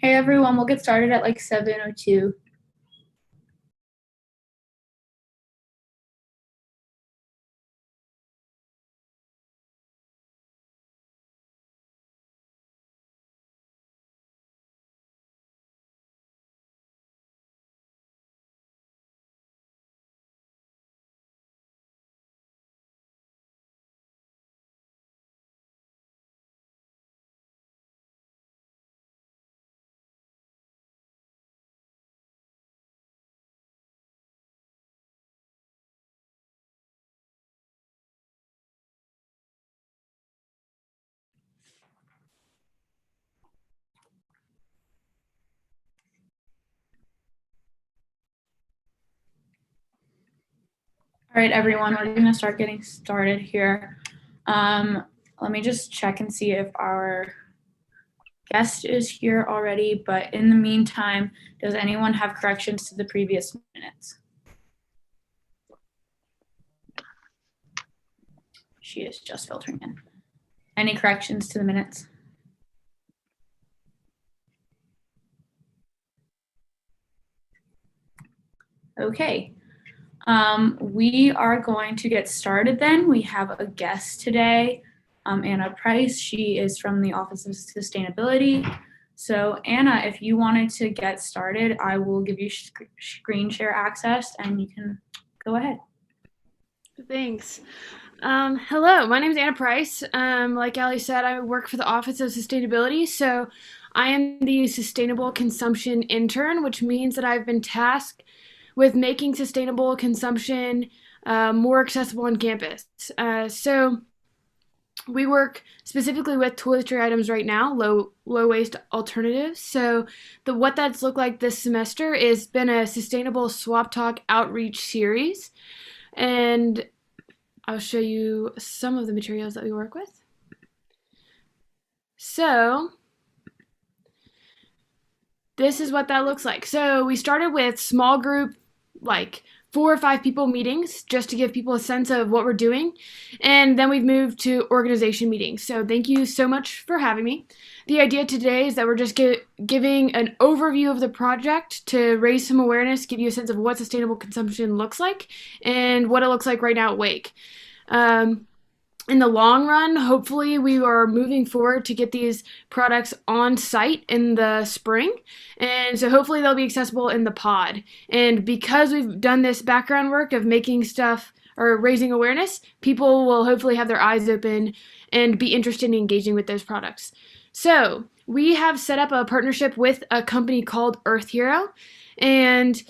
Hey everyone, we'll get started at like 7:02. All right, everyone, we're going to start getting started here. Let me just check and see if our guest is here already, but in the meantime, does anyone have corrections to the previous minutes? She is just filtering in. Any corrections to the minutes? Okay. We are going to get started then. We have a guest today, Anna Price. She is from the Office of Sustainability. So Anna, if you wanted to get started, I will give you screen share access and you can go ahead. Thanks. Hello, my name is Anna Price. Like Allie said, I work for the Office of Sustainability. So I am the Sustainable Consumption Intern, which means that I've been tasked with making sustainable consumption more accessible on campus. So we work specifically with toiletry items right now, low waste alternatives. So what that's looked like this semester is been a sustainable swap talk outreach series, and I'll show you some of the materials that we work with. So this is what that looks like. So we started with small group, like 4 or 5 people meetings, just to give people a sense of what we're doing. And then we've moved to organization meetings. So thank you so much for having me. The idea today is that we're just giving an overview of the project to raise some awareness, give you a sense of what sustainable consumption looks like and what it looks like right now at Wake. In the long run, hopefully we are moving forward to get these products on site in the spring. And so hopefully they'll be accessible in the pod. And because we've done this background work of making stuff or raising awareness, people will hopefully have their eyes open and be interested in engaging with those products. So we have set up a partnership with a company called Earth Hero, and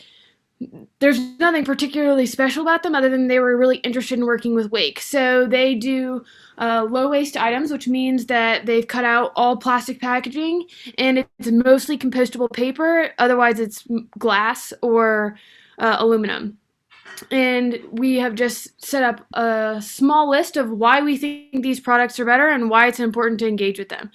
there's nothing particularly special about them other than they were really interested in working with Wake. So they do low waste items, which means that they've cut out all plastic packaging and it's mostly compostable paper. Otherwise, it's glass or aluminum. And we have just set up a small list of why we think these products are better and why it's important to engage with them.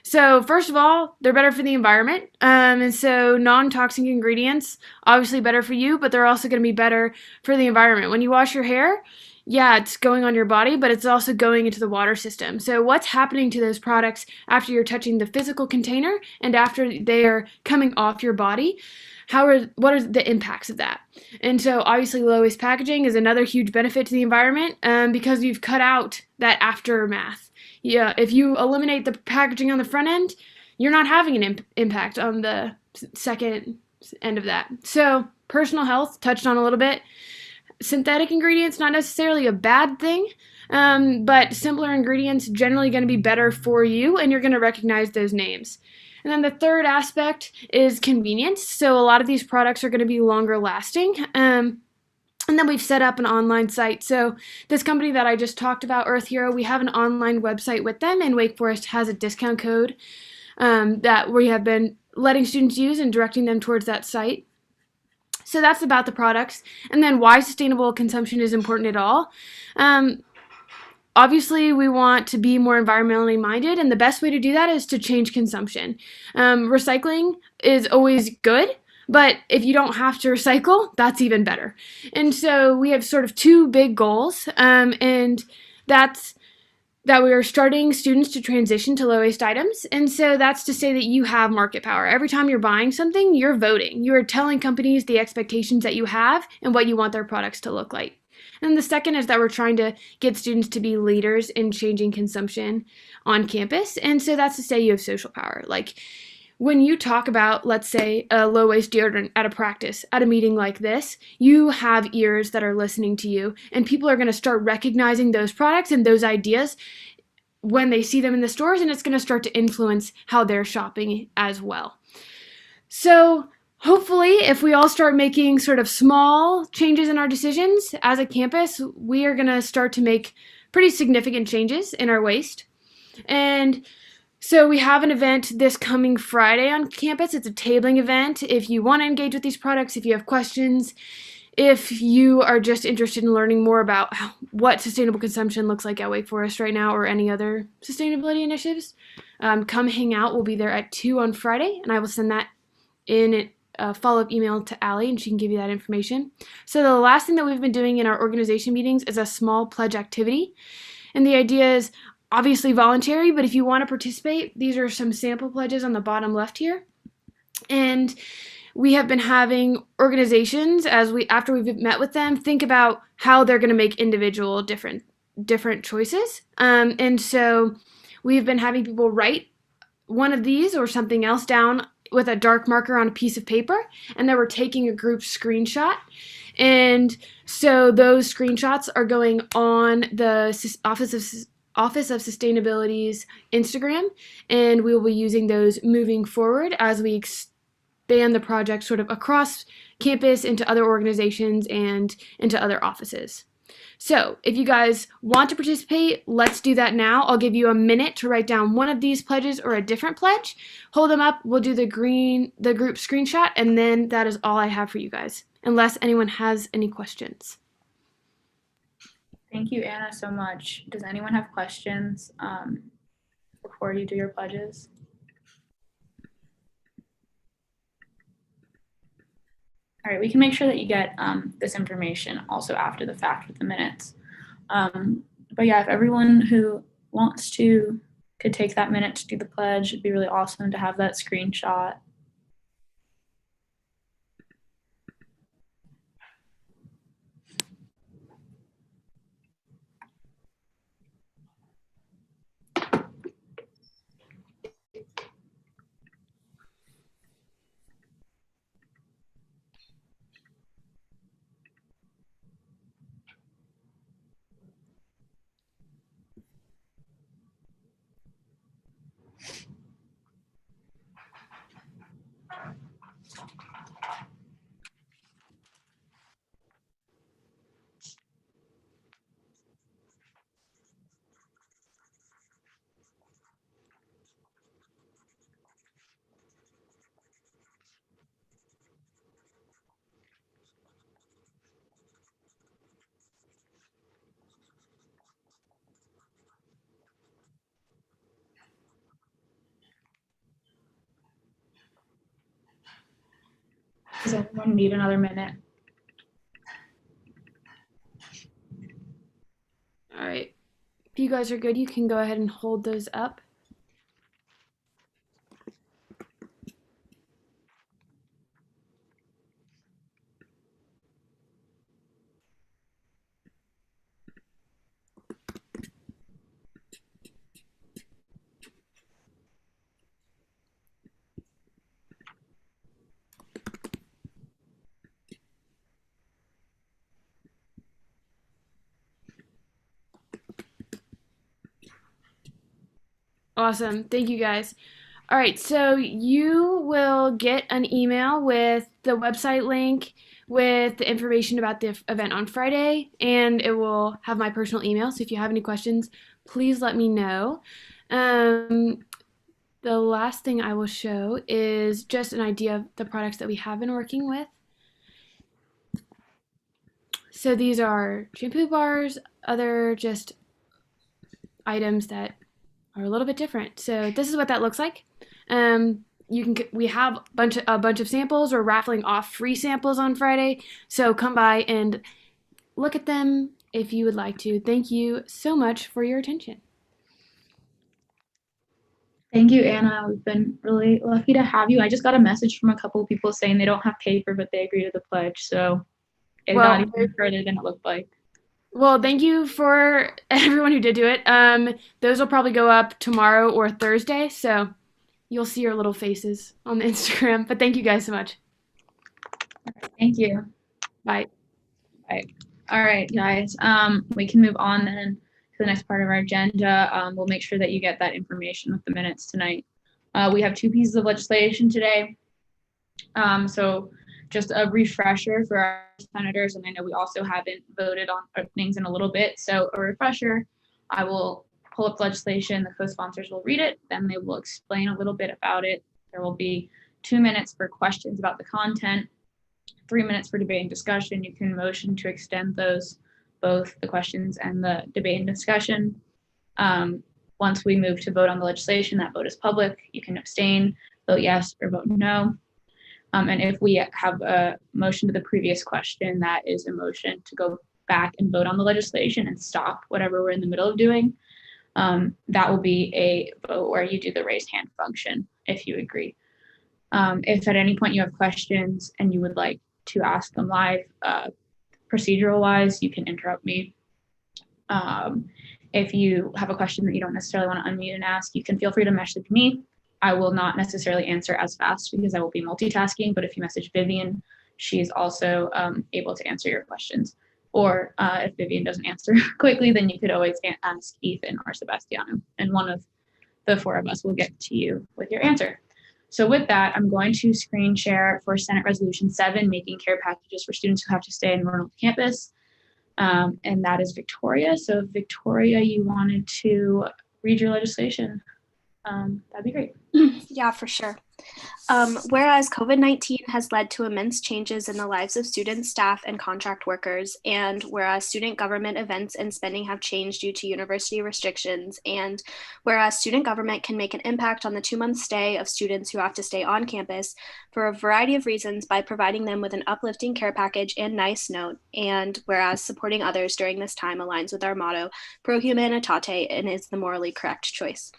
So first of all, they're better for the environment, and so non-toxic ingredients obviously better for you, but they're also going to be better for the environment. When you wash your hair, yeah, it's going on your body, but it's also going into the water system. So what's happening to those products after you're touching the physical container and after they are coming off your body? What are the impacts of that? And so obviously low waste packaging is another huge benefit to the environment because we've cut out that aftermath. Yeah, if you eliminate the packaging on the front end, you're not having an impact on the second end of that. So personal health, touched on a little bit. Synthetic ingredients, not necessarily a bad thing, but simpler ingredients generally going to be better for you, and you're going to recognize those names. And then the third aspect is convenience. So a lot of these products are going to be longer lasting. And then we've set up an online site. So this company that I just talked about, Earth Hero, we have an online website with them, and Wake Forest has a discount code that we have been letting students use and directing them towards that site. So that's about the products. And then why sustainable consumption is important at all. Obviously, we want to be more environmentally minded, and the best way to do that is to change consumption. Recycling is always good, but if you don't have to recycle, that's even better. And so we have sort of two big goals, and that's that we are starting students to transition to low waste items. And so that's to say that you have market power. Every time you're buying something, you're voting. You are telling companies the expectations that you have and what you want their products to look like. And the second is that we're trying to get students to be leaders in changing consumption on campus. And so that's to say you have social power. Like when you talk about, let's say, a low waste deodorant at a practice, at a meeting like this, you have ears that are listening to you, and people are going to start recognizing those products and those ideas when they see them in the stores, and it's going to start to influence how they're shopping as well. So hopefully, if we all start making sort of small changes in our decisions as a campus, we are going to start to make pretty significant changes in our waste. And so we have an event this coming Friday on campus. It's a tabling event. If you want to engage with these products, if you have questions, if you are just interested in learning more about what sustainable consumption looks like at Wake Forest right now or any other sustainability initiatives, come hang out. We'll be there at 2 on Friday, and I will send that in a follow-up email to Allie, and she can give you that information. So the last thing that we've been doing in our organization meetings is a small pledge activity. And the idea is obviously voluntary, but if you want to participate, these are some sample pledges on the bottom left here. And we have been having organizations, after we've met with them, think about how they're going to make individual different choices. And so we've been having people write one of these or something else down with a dark marker on a piece of paper, and then we're taking a group screenshot. And so those screenshots are going on the Office of Sustainability's Instagram, and we will be using those moving forward as we expand the project sort of across campus into other organizations and into other offices. So if you guys want to participate, let's do that now. I'll give you a minute to write down one of these pledges or a different pledge. Hold them up. We'll do the group screenshot, and then that is all I have for you guys, unless anyone has any questions. Thank you, Anna, so much. Does anyone have questions before you do your pledges? All right, we can make sure that you get this information also after the fact with the minutes. But yeah, if everyone who wants to could take that minute to do the pledge, it'd be really awesome to have that screenshot. Does anyone need another minute? All right. If you guys are good, you can go ahead and hold those up. Awesome. Thank you guys. All right, so you will get an email with the website link, with the information about the event on Friday, and it will have my personal email. So if you have any questions, please let me know. The last thing I will show is just an idea of the products that we have been working with. So these are shampoo bars, other just items that are a little bit different. So this is what that looks like. We have a bunch of samples. We're raffling off free samples on Friday. So come by and look at them if you would like to. Thank you so much for your attention. Thank you, Anna. We've been really lucky to have you. I just got a message from a couple of people saying they don't have paper, but they agree to the pledge. So it got Well, even further than it looked like. well, thank you for everyone who did do it. Those will probably go up tomorrow or Thursday, so you'll see your little faces on the Instagram. But thank you guys so much. Thank you. Bye. Right. All right, guys. We can move on then to the next part of our agenda. We'll make sure that you get that information with the minutes tonight. We have two pieces of legislation today. So just a refresher for our senators, and I know we also haven't voted on things in a little bit. So a refresher, I will pull up legislation, the co-sponsors will read it, then they will explain a little bit about it. There will be 2 minutes for questions about the content, 3 minutes for debate and discussion. You can motion to extend those, both the questions and the debate and discussion. Once we move to vote on the legislation, that vote is public. You can abstain, vote yes, or vote no. And if we have a motion to the previous question, that is a motion to go back and vote on the legislation and stop whatever we're in the middle of doing. That will be a vote where you do the raise hand function if you agree. If at any point you have questions and you would like to ask them live, procedural wise, you can interrupt me. If you have a question that you don't necessarily want to unmute and ask, you can feel free to message me. I will not necessarily answer as fast because I will be multitasking, but if you message Vivian, she's also able to answer your questions. Or if Vivian doesn't answer quickly, then you could always ask Ethan or Sebastiano, and one of the four of us will get to you with your answer. So with that, I'm going to screen share for Senate Resolution 7, making care packages for students who have to stay in Roanoke campus. And that is Victoria. So if Victoria, you wanted to read your legislation, that'd be great. Yeah, for sure. Whereas COVID-19 has led to immense changes in the lives of students, staff, and contract workers, and whereas student government events and spending have changed due to university restrictions, and whereas student government can make an impact on the 2-month stay of students who have to stay on campus for a variety of reasons by providing them with an uplifting care package and nice note, and whereas supporting others during this time aligns with our motto, Pro Humanitate, and is the morally correct choice.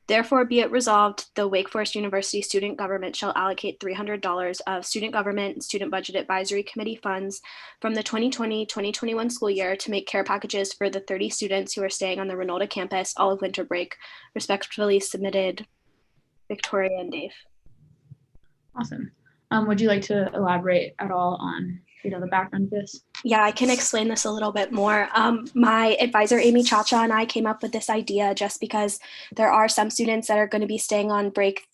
Therefore, be it resolved, the Wake Forest University student government shall allocate $300 of student government and student budget advisory committee funds from the 2020-2021 school year to make care packages for the 30 students who are staying on the Reynolda campus all of winter break. Respectfully submitted, Victoria and Dave. Awesome. Would you like to elaborate at all on the background of this? Yeah, I can explain this a little bit more. My advisor, Amy Chacha, and I came up with this idea just because there are some students that are going to be staying on break,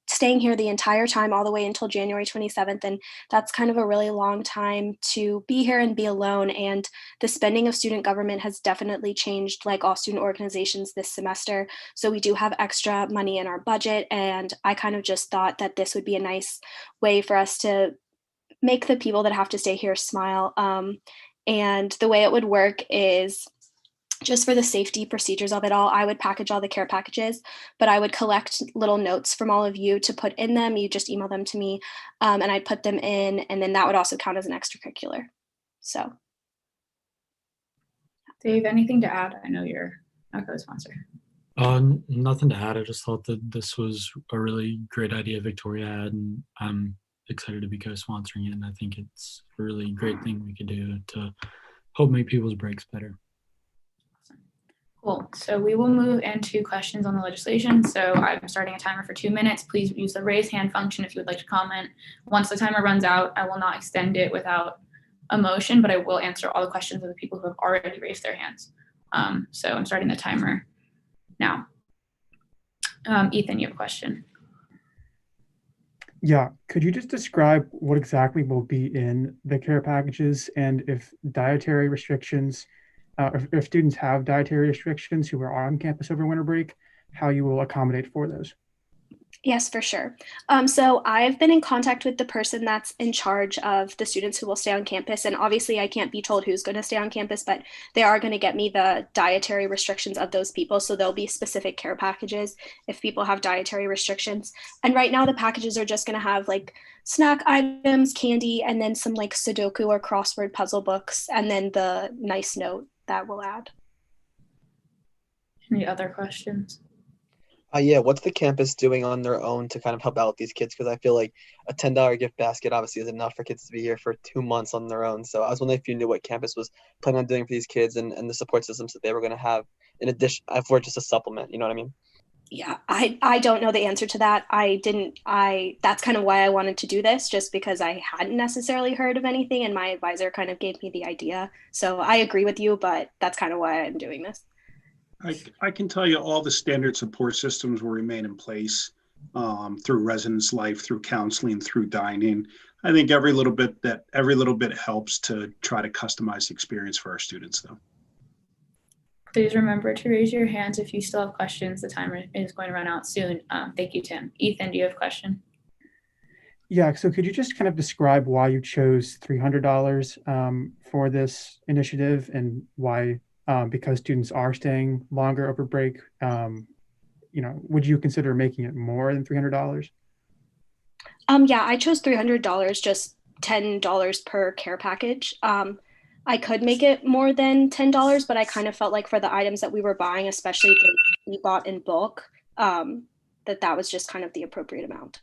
staying here the entire time, all the way until January 27th. And that's kind of a really long time to be here and be alone. And the spending of student government has definitely changed, like all student organizations this semester. So we do have extra money in our budget. And I kind of just thought that this would be a nice way for us to make the people that have to stay here smile. And the way it would work is just for the safety procedures of it all, I would package all the care packages, but I would collect little notes from all of you to put in them. You just email them to me and I'd put them in, and then that would also count as an extracurricular. So. Dave, anything to add? I know you're a co-sponsor. Nothing to add. I just thought that this was a really great idea Victoria had, and I'm excited to be co-sponsoring it, and I think it's a really great thing we could do to help make people's breaks better. Awesome. Cool. So we will move into questions on the legislation. So I'm starting a timer for 2 minutes. Please use the raise hand function if you would like to comment. Once the timer runs out, I will not extend it without a motion, but I will answer all the questions of the people who have already raised their hands. So I'm starting the timer now. Ethan, you have a question. Yeah, could you just describe what exactly will be in the care packages, and if dietary restrictions, if students have dietary restrictions who are on campus over winter break, how you will accommodate for those? Yes, for sure. So I've been in contact with the person that's in charge of the students who will stay on campus. And obviously I can't be told who's going to stay on campus, but they are going to get me the dietary restrictions of those people. So there'll be specific care packages if people have dietary restrictions. And right now the packages are just going to have like snack items, candy, and then some like Sudoku or crossword puzzle books, and then the nice note that we'll add. Any other questions? Yeah, what's the campus doing on their own to kind of help out these kids? Because I feel like a $10 gift basket obviously is enough for kids to be here for 2 months on their own. So I was wondering if you knew what campus was planning on doing for these kids and the support systems that they were going to have in addition for just a supplement. You know what I mean? Yeah, I don't know the answer to that. That's kind of why I wanted to do this, just because I hadn't necessarily heard of anything and my advisor kind of gave me the idea. So I agree with you, but that's kind of why I'm doing this. I can tell you all the standard support systems will remain in place through residence life, through counseling, through dining. I think every little bit helps to try to customize the experience for our students, though. Please remember to raise your hands if you still have questions. The timer is going to run out soon. Thank you, Tim. Ethan, do you have a question? Yeah, so could you just kind of describe why you chose $300 for this initiative and why, because students are staying longer over break, would you consider making it more than $300? Yeah, I chose $300, just $10 per care package. I could make it more than $10, but I kind of felt like for the items that we were buying, especially if we bought in bulk, that was just kind of the appropriate amount.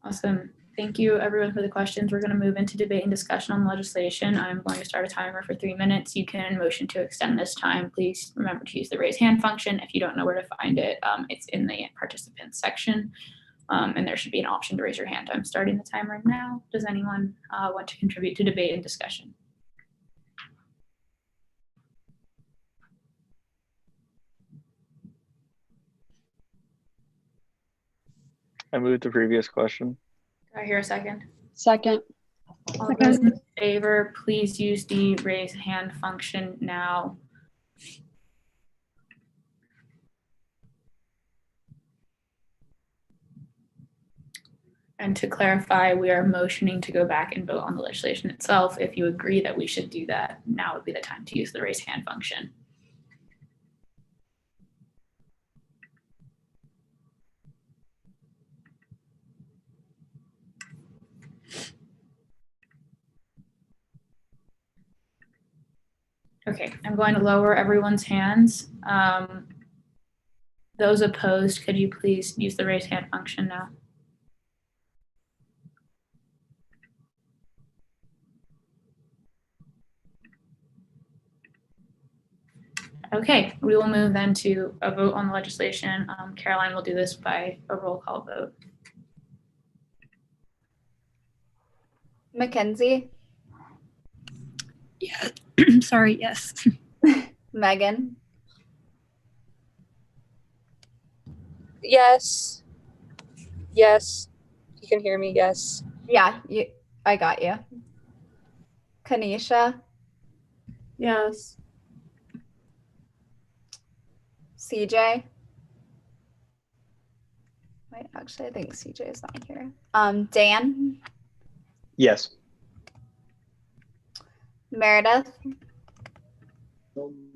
Awesome. Thank you, everyone, for the questions. We're going to move into debate and discussion on the legislation. I'm going to start a timer for 3 minutes. You can motion to extend this time. Please remember to use the raise hand function. If you don't know where to find it, it's in the participants section, and there should be an option to raise your hand. I'm starting the timer now. Does anyone want to contribute to debate and discussion? I moved the previous question. Do I hear a second? Second. All those in favor, please use the raise hand function now. And to clarify, we are motioning to go back and vote on the legislation itself. If you agree that we should do that, now would be the time to use the raise hand function. Okay, I'm going to lower everyone's hands. Those opposed, could you please use the raise hand function now? Okay, we will move then to a vote on the legislation. Caroline will do this by a roll call vote. Mackenzie? Yeah. Sorry, yes. Megan? Yes. Yes. You can hear me, yes. Yeah, I got you. Kanisha? Yes. CJ? Wait, actually, I think CJ is not here. Dan? Yes. Meredith?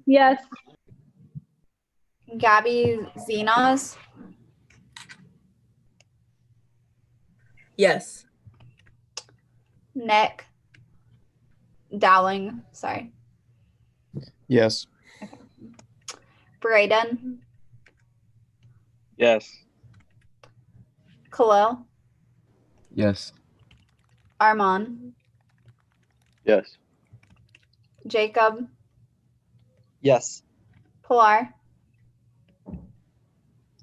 Yes. Gabby Zenas? Yes. Nick Dowling, sorry. Yes. Braden? Yes. Khalil? Yes. Armand? Yes. Jacob? Yes. Pilar?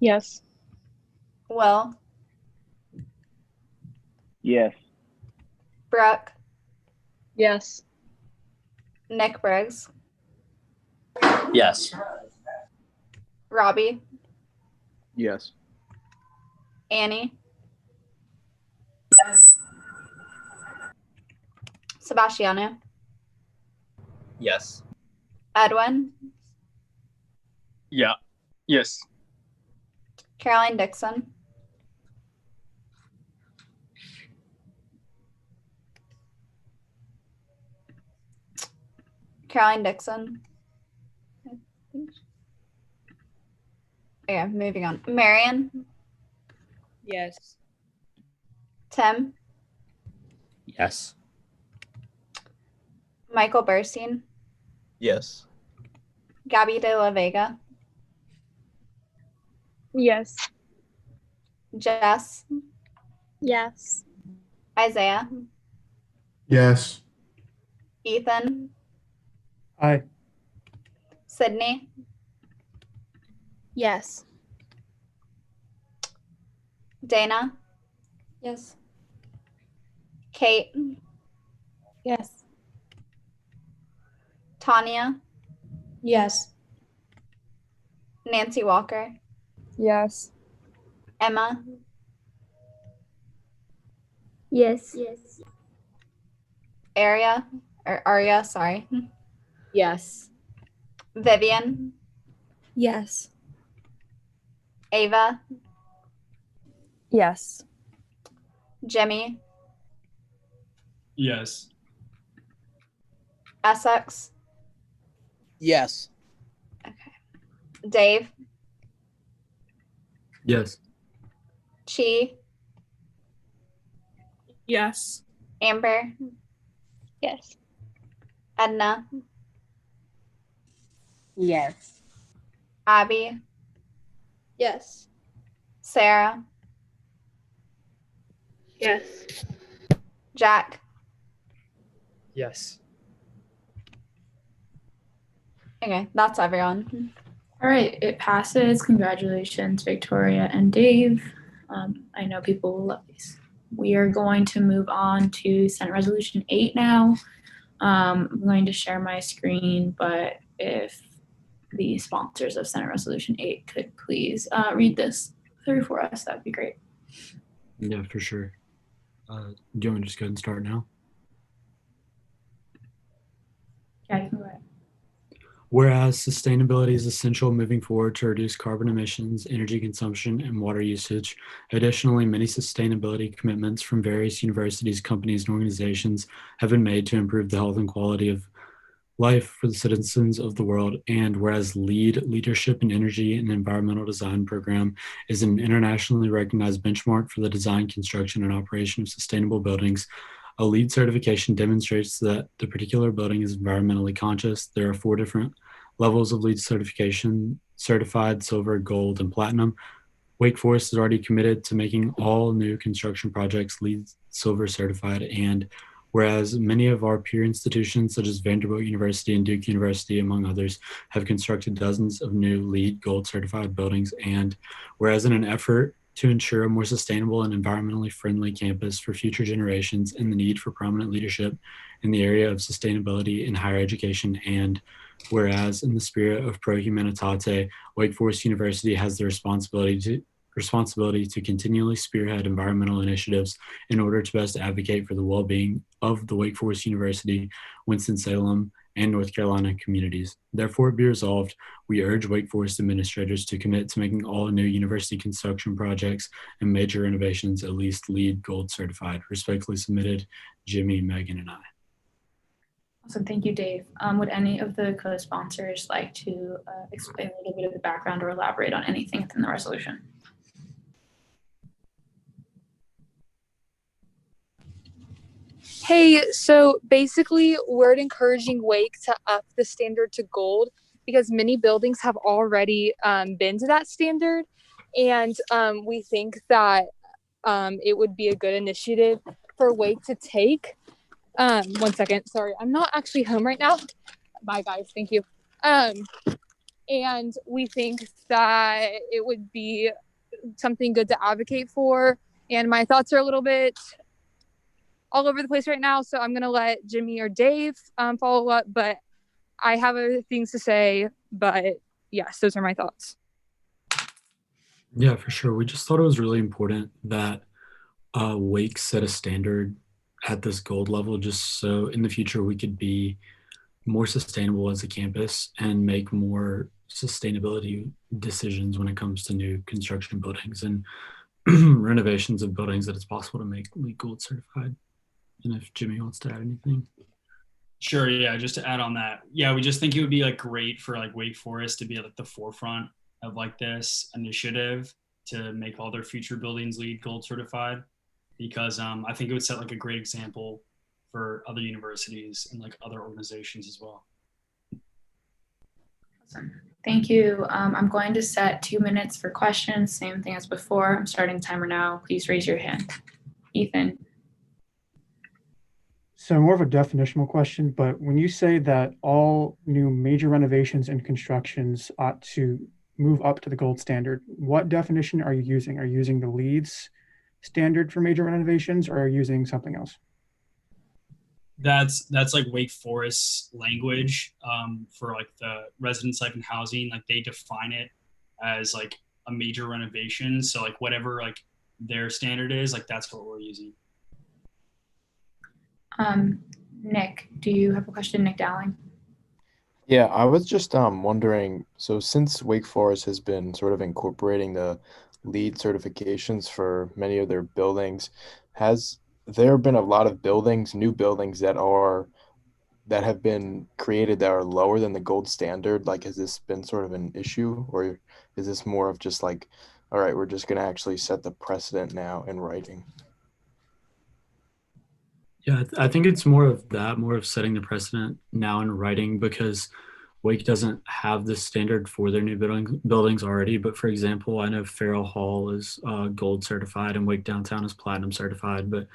Yes. Will? Yes. Brooke? Yes. Nick Briggs? Yes. Robbie? Yes. Annie? Yes. Sebastiano? Yes. Edwin? Yeah. Yes. Caroline Dixon? Caroline Dixon? Okay, moving on. Marion? Yes. Tim? Yes. Michael Burstein? Yes. Gabby De La Vega? Yes. Jess, Yes. Isaiah, Yes. Ethan, Aye. Sydney, Yes. Dana, Yes. Kate, Yes. Tanya, Yes. Nancy Walker, Yes. Emma, Yes. Arya, sorry, Yes. Vivian, Yes. Ava, Yes. Jimmy, Yes. Essex, Yes. Dave, Yes. Chi, Yes. Amber, Yes. Edna, Yes. Abby, Yes. Sarah, Yes. Jack, Yes. okay, that's everyone. All right, it passes. Congratulations, Victoria and Dave. I know people will love these. We are going to move on to Senate Resolution 8 now. I'm going to share my screen, but if the sponsors of Senate Resolution 8 could please read this through for us, that'd be great. Yeah, for sure. Do you want me to just go ahead and start now? Yeah, you can go ahead. Whereas sustainability is essential moving forward to reduce carbon emissions, energy consumption, and water usage. Additionally, many sustainability commitments from various universities, companies, and organizations have been made to improve the health and quality of life for the citizens of the world. And whereas LEED, Leadership in Energy and Environmental Design program, is an internationally recognized benchmark for the design, construction, and operation of sustainable buildings, a LEED certification demonstrates that the particular building is environmentally conscious. There are 4 different levels of LEED certification: certified, silver, gold, and platinum. Wake Forest is already committed to making all new construction projects LEED silver certified. And whereas many of our peer institutions, such as Vanderbilt University and Duke University, among others, have constructed dozens of new LEED gold certified buildings. And whereas in an effort to ensure a more sustainable and environmentally friendly campus for future generations and the need for prominent leadership in the area of sustainability in higher education, and whereas in the spirit of Pro Humanitate, Wake Forest University has the responsibility to continually spearhead environmental initiatives in order to best advocate for the well-being of the Wake Forest University, Winston-Salem, and North Carolina communities. Therefore, be resolved, we urge Wake Forest administrators to commit to making all new university construction projects and major renovations at least LEED Gold certified. Respectfully submitted, Jimmy, Megan, and I. Awesome, thank you, Dave. Would any of the co-sponsors like to explain a little bit of the background or elaborate on anything within the resolution? Hey, so basically, we're encouraging Wake to up the standard to gold because many buildings have already been to that standard. And we think that it would be a good initiative for Wake to take. 1 second. Sorry, I'm not actually home right now. Bye, guys. Thank you. And we think that it would be something good to advocate for. And my thoughts are a little bit all over the place right now, so I'm going to let Jimmy or Dave follow up, but I have other things to say, but yes, those are my thoughts. Yeah, for sure. We just thought it was really important that Wake set a standard at this gold level just so in the future we could be more sustainable as a campus and make more sustainability decisions when it comes to new construction buildings and renovations of buildings that it's possible to make LEED Gold certified. And if Jimmy wants to add anything. Sure, yeah, just to add on that. Yeah, we just think it would be like great for like Wake Forest to be at like the forefront of like this initiative to make all their future buildings LEED Gold certified, because I think it would set like a great example for other universities and like other organizations as well. Awesome. Thank you. I'm going to set 2 minutes for questions, same thing as before. I'm starting the timer now. Please raise your hand. Ethan. So more of a definitional question, but when you say that all new major renovations and constructions ought to move up to the gold standard, what definition are you using? Are you using the LEEDS standard for major renovations, or are you using something else? That's like Wake Forest language for like the residence life and housing. Like they define it as like a major renovation. So like whatever like their standard is, like that's what we're using. Nick, do you have a question? Nick Dowling. Yeah, I was just wondering, so since Wake Forest has been sort of incorporating the LEED certifications for many of their buildings, has there been a lot of buildings, new buildings that have been created that are lower than the gold standard? Like, has this been sort of an issue, or is this more of just like, all right, we're just going to actually set the precedent now in writing? Yeah, I think it's more of that, more of setting the precedent now in writing, because Wake doesn't have the standard for their new buildings already. But for example, I know Farrell Hall is gold certified and Wake Downtown is platinum certified. But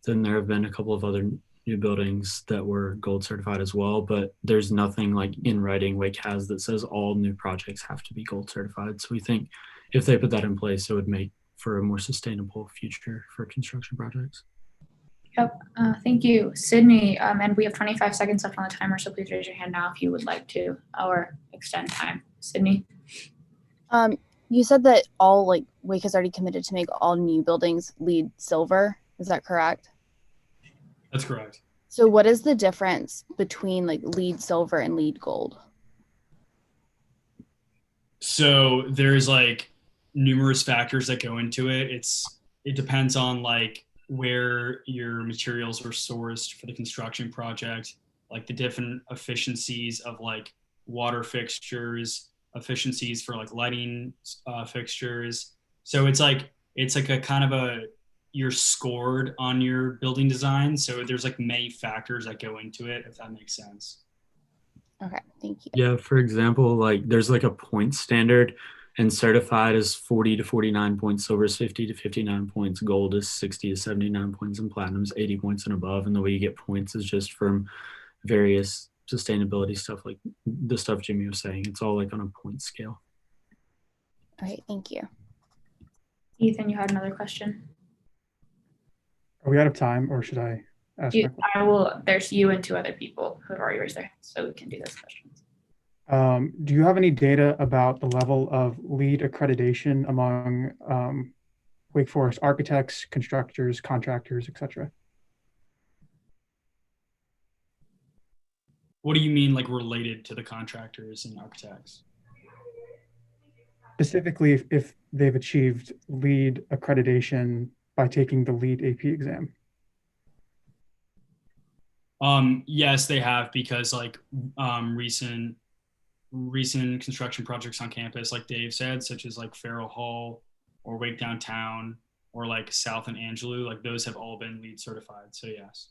then there have been a couple of other new buildings that were gold certified as well. But there's nothing like in writing Wake has that says all new projects have to be gold certified. So we think if they put that in place, it would make for a more sustainable future for construction projects. Yep. Thank you, Sydney. And we have 25 seconds left on the timer, so please raise your hand now if you would like to, or extend time. Sydney. You said that all like Wake has already committed to make all new buildings LEED silver. Is that correct? That's correct. So what is the difference between like LEED silver and LEED gold? So there's like numerous factors that go into it. It depends on like where your materials are sourced for the construction project, like the different efficiencies of like water fixtures, efficiencies for like lighting fixtures. So it's like a kind of you're scored on your building design. So there's like many factors that go into it, if that makes sense. Okay, thank you. Yeah, for example, like there's like a point standard, and certified is 40 to 49 points, silver is 50 to 59 points, gold is 60 to 79 points, and platinum is 80 points and above. And the way you get points is just from various sustainability stuff, like the stuff Jimmy was saying. It's all like on a point scale. All right, thank you. Ethan, you had another question? Are we out of time, or should I ask? There's you and 2 other people who have already raised their hands, so we can do this question. Do you have any data about the level of LEED accreditation among Wake Forest architects, constructors, contractors, etc.? What do you mean, like related to the contractors and architects? Specifically, if they've achieved LEED accreditation by taking the LEED AP exam? Yes, they have, because like recent construction projects on campus, like Dave said, such as like Farrell Hall or Wake Downtown or like South and Angelou, like those have all been LEED certified. So yes.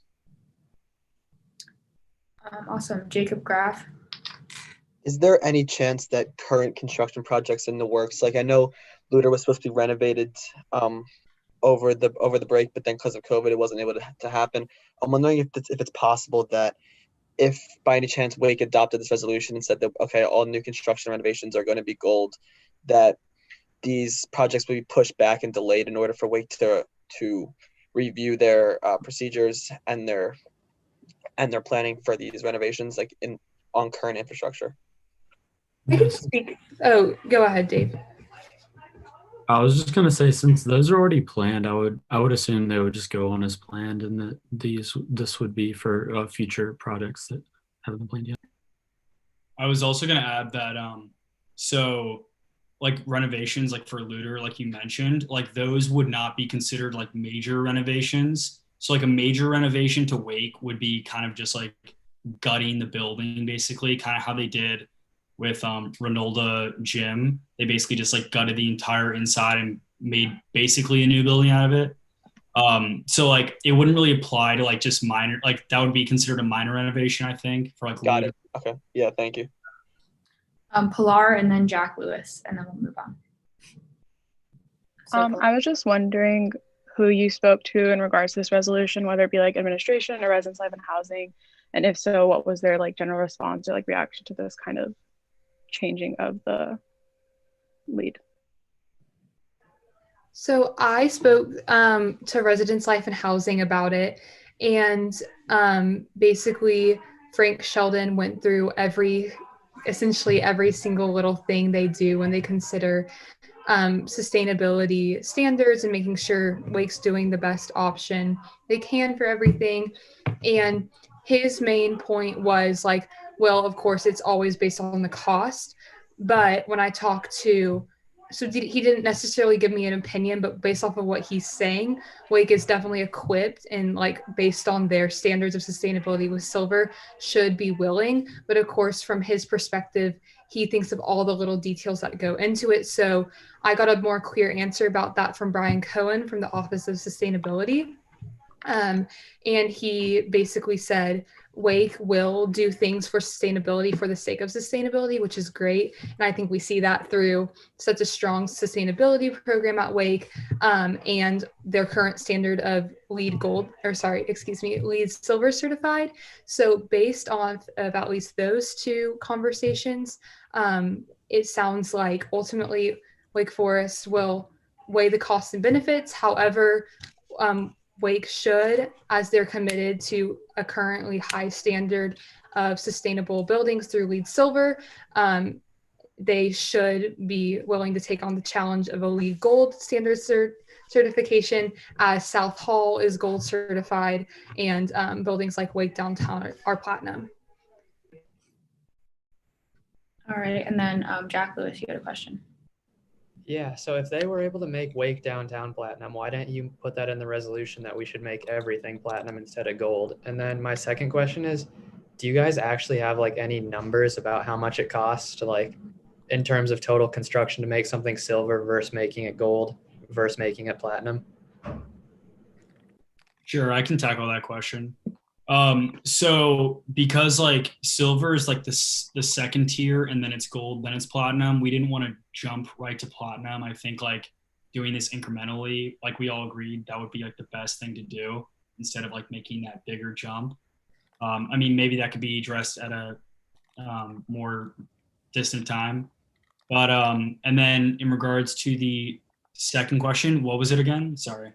Awesome. Jacob Graff. Is there any chance that current construction projects in the works, like I know Luter was supposed to be renovated over the break, but then because of COVID, it wasn't able to happen. I'm wondering if it's possible that if by any chance Wake adopted this resolution and said that, okay, all new construction renovations are going to be gold, that these projects will be pushed back and delayed in order for Wake to review their procedures and their planning for these renovations, like on current infrastructure. I can speak. Oh, go ahead, Dave. I was just gonna say, since those are already planned, I would assume they would just go on as planned, and that this would be for future projects that haven't been planned yet. I was also gonna add that so like renovations, like for Luter, like you mentioned, like those would not be considered like major renovations. So like a major renovation to Wake would be kind of just like gutting the building, basically, kind of how they did with Renolda Gym. They basically just like gutted the entire inside and made basically a new building out of it. So like it wouldn't really apply to like just minor, like that would be considered a minor renovation, I think, for like. Got it. Okay. Yeah. Thank you. Pilar and then Jack Lewis, and then we'll move on. So I was just wondering who you spoke to in regards to this resolution, whether it be like administration or residence life and housing, and if so, what was their like general response or like reaction to this kind of changing of the lead? So I spoke to Residence Life and Housing about it, and basically Frank Sheldon went through essentially every single little thing they do when they consider sustainability standards and making sure Wake's doing the best option they can for everything. And his main point was like, well, of course, it's always based on the cost. But when I talked to, he didn't necessarily give me an opinion, but based off of what he's saying, Wake is definitely equipped and like based on their standards of sustainability with silver should be willing. But of course, from his perspective, he thinks of all the little details that go into it. So I got a more clear answer about that from Brian Cohen from the Office of Sustainability. And he basically said, Wake will do things for sustainability for the sake of sustainability, which is great. And I think we see that through such a strong sustainability program at Wake and their current standard of LEED Silver certified. So based on of at least those two conversations, it sounds like ultimately Wake Forest will weigh the costs and benefits. However, Wake should, as they're committed to a currently high standard of sustainable buildings through LEED Silver, they should be willing to take on the challenge of a LEED Gold standard certification, as South Hall is Gold certified and buildings like Wake Downtown are Platinum. All right, and then Jack Lewis, you had a question. Yeah, so if they were able to make Wake Downtown Platinum, why didn't you put that in the resolution that we should make everything Platinum instead of Gold? And then my second question is, do you guys actually have like any numbers about how much it costs to like, in terms of total construction to make something silver versus making it gold versus making it platinum? Sure, I can tackle that question. So because like silver is like the second tier and then it's gold, then it's platinum, we didn't want to jump right to platinum. I think like doing this incrementally, like we all agreed that would be like the best thing to do instead of like making that bigger jump. I mean, maybe that could be addressed at a more distant time. But and then in regards to the second question, what was it again? Sorry.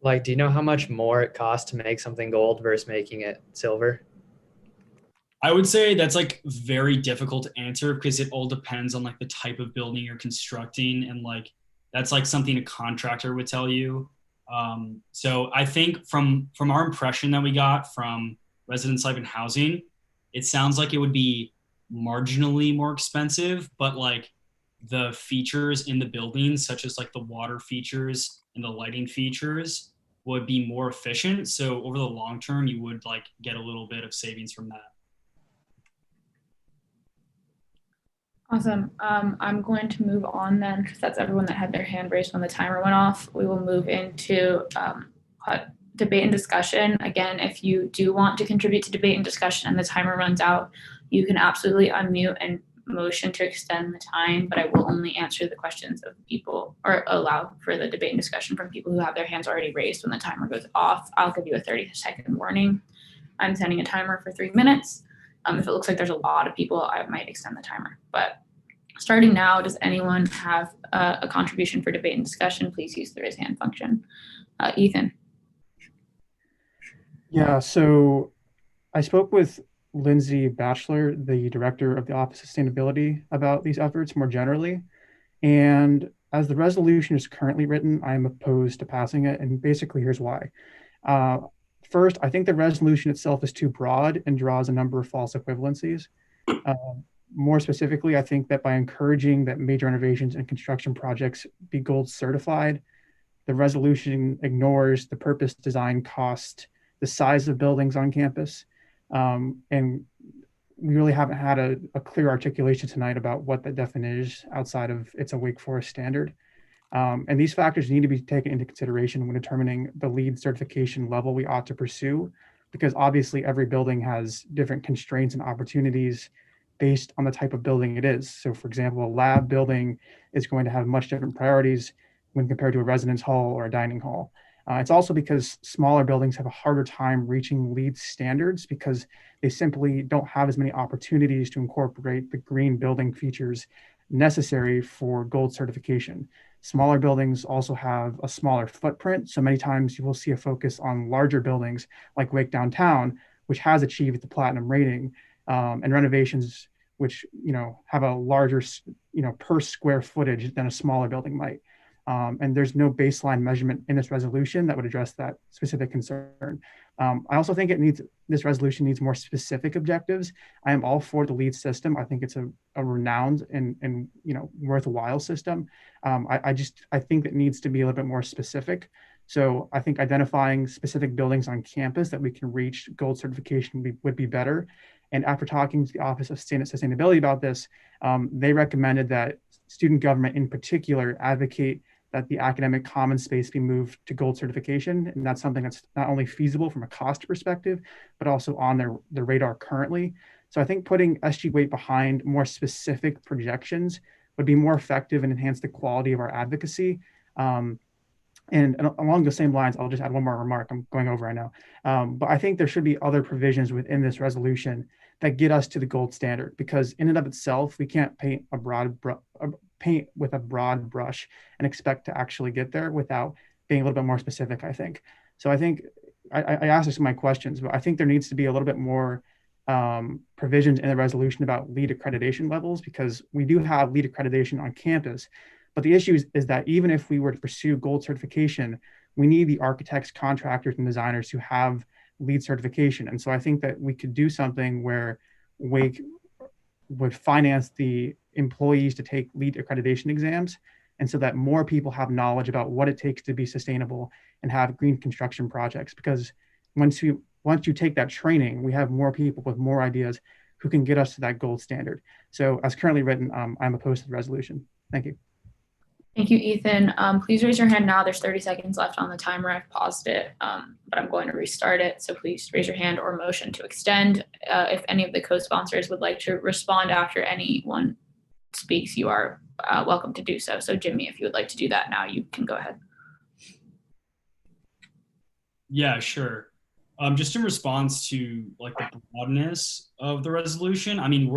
Like, do you know how much more it costs to make something gold versus making it silver? I would say that's like very difficult to answer because it all depends on like the type of building you're constructing, and like that's like something a contractor would tell you. So I think from our impression that we got from Residence Life and Housing, it sounds like it would be marginally more expensive, but like the features in the buildings, such as like the water features and the lighting features, would be more efficient. So over the long term, you would like get a little bit of savings from that. Awesome. I'm going to move on then, because that's everyone that had their hand raised when the timer went off. We will move into debate and discussion. Again, if you do want to contribute to debate and discussion and the timer runs out, you can absolutely unmute and motion to extend the time, but I will only answer the questions of people, or allow for the debate and discussion from people who have their hands already raised when the timer goes off. I'll give you a 30-second warning. I'm setting a timer for 3 minutes. If it looks like there's a lot of people, I might extend the timer. But starting now, does anyone have a contribution for debate and discussion? Please use the raise hand function. Ethan. Yeah, so I spoke with Lindsay Batchelor, the director of the Office of Sustainability, about these efforts more generally. And as the resolution is currently written, I am opposed to passing it. And basically, here's why. First, I think the resolution itself is too broad and draws a number of false equivalencies. More specifically, I think that by encouraging that major renovations and construction projects be gold certified, the resolution ignores the purpose, design, cost, the size of buildings on campus. And we really haven't had a clear articulation tonight about what that definition is outside of it's a Wake Forest standard. And these factors need to be taken into consideration when determining the LEED certification level we ought to pursue, because obviously every building has different constraints and opportunities based on the type of building it is. So for example, a lab building is going to have much different priorities when compared to a residence hall or a dining hall. It's also because smaller buildings have a harder time reaching LEED standards because they simply don't have as many opportunities to incorporate the green building features necessary for gold certification. Smaller buildings also have a smaller footprint, so many times you will see a focus on larger buildings like Wake Downtown, which has achieved the platinum rating, and renovations which have a larger per square footage than a smaller building might. And there's no baseline measurement in this resolution that would address that specific concern. I also think this resolution needs more specific objectives. I am all for the LEED system. I think it's a renowned and worthwhile system. I think it needs to be a little bit more specific. So I think identifying specific buildings on campus that we can reach gold certification would be better. And after talking to the Office of Sustainability about this, they recommended that student government in particular advocate that the academic commons space be moved to gold certification. And that's something that's not only feasible from a cost perspective, but also on their radar currently. So I think putting SG Wake behind more specific projections would be more effective and enhance the quality of our advocacy. And along the same lines, I'll just add one more remark. I'm going over right now. But I think there should be other provisions within this resolution that get us to the gold standard, because in and of itself, we can't paint with a broad brush and expect to actually get there without being a little bit more specific, I think. So I think I asked this in my questions, but I think there needs to be a little bit more provisions in the resolution about LEED accreditation levels, because we do have LEED accreditation on campus. But the issue is that even if we were to pursue gold certification, we need the architects, contractors, and designers who have LEED certification. And so I think that we could do something where Wake would finance the employees to take LEED accreditation exams, and so that more people have knowledge about what it takes to be sustainable and have green construction projects. Because once you take that training, we have more people with more ideas who can get us to that gold standard. So as currently written, I'm opposed to the resolution. Thank you. Thank you, Ethan. Please raise your hand now. There's 30 seconds left on the timer. I've paused it, but I'm going to restart it. So please raise your hand or motion to extend. If any of the co-sponsors would like to respond after anyone speaks, you are welcome to do so. So Jimmy, if you would like to do that now, you can go ahead. Yeah, sure. Just in response to like the broadness of the resolution, I mean,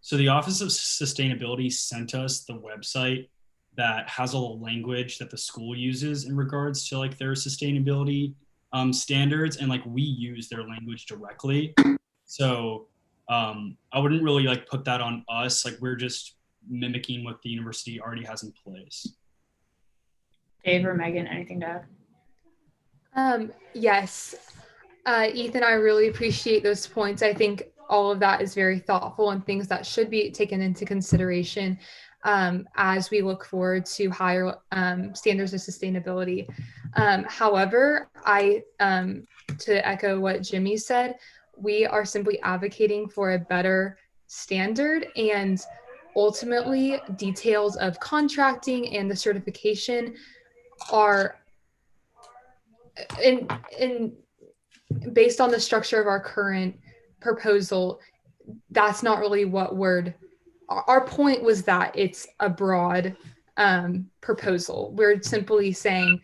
so the Office of Sustainability sent us the website that has all the language that the school uses in regards to like their sustainability standards, and like we use their language directly. So I wouldn't really like put that on us. Like we're just mimicking what the university already has in place. Dave or Megan, anything to add? Yes, Ethan, I really appreciate those points. I think all of that is very thoughtful and things that should be taken into consideration as we look forward to higher standards of sustainability. However, to echo what Jimmy said, we are simply advocating for a better standard, and ultimately details of contracting and the certification are based on the structure of our current proposal. That's not really what our point was, that it's a broad proposal. We're simply saying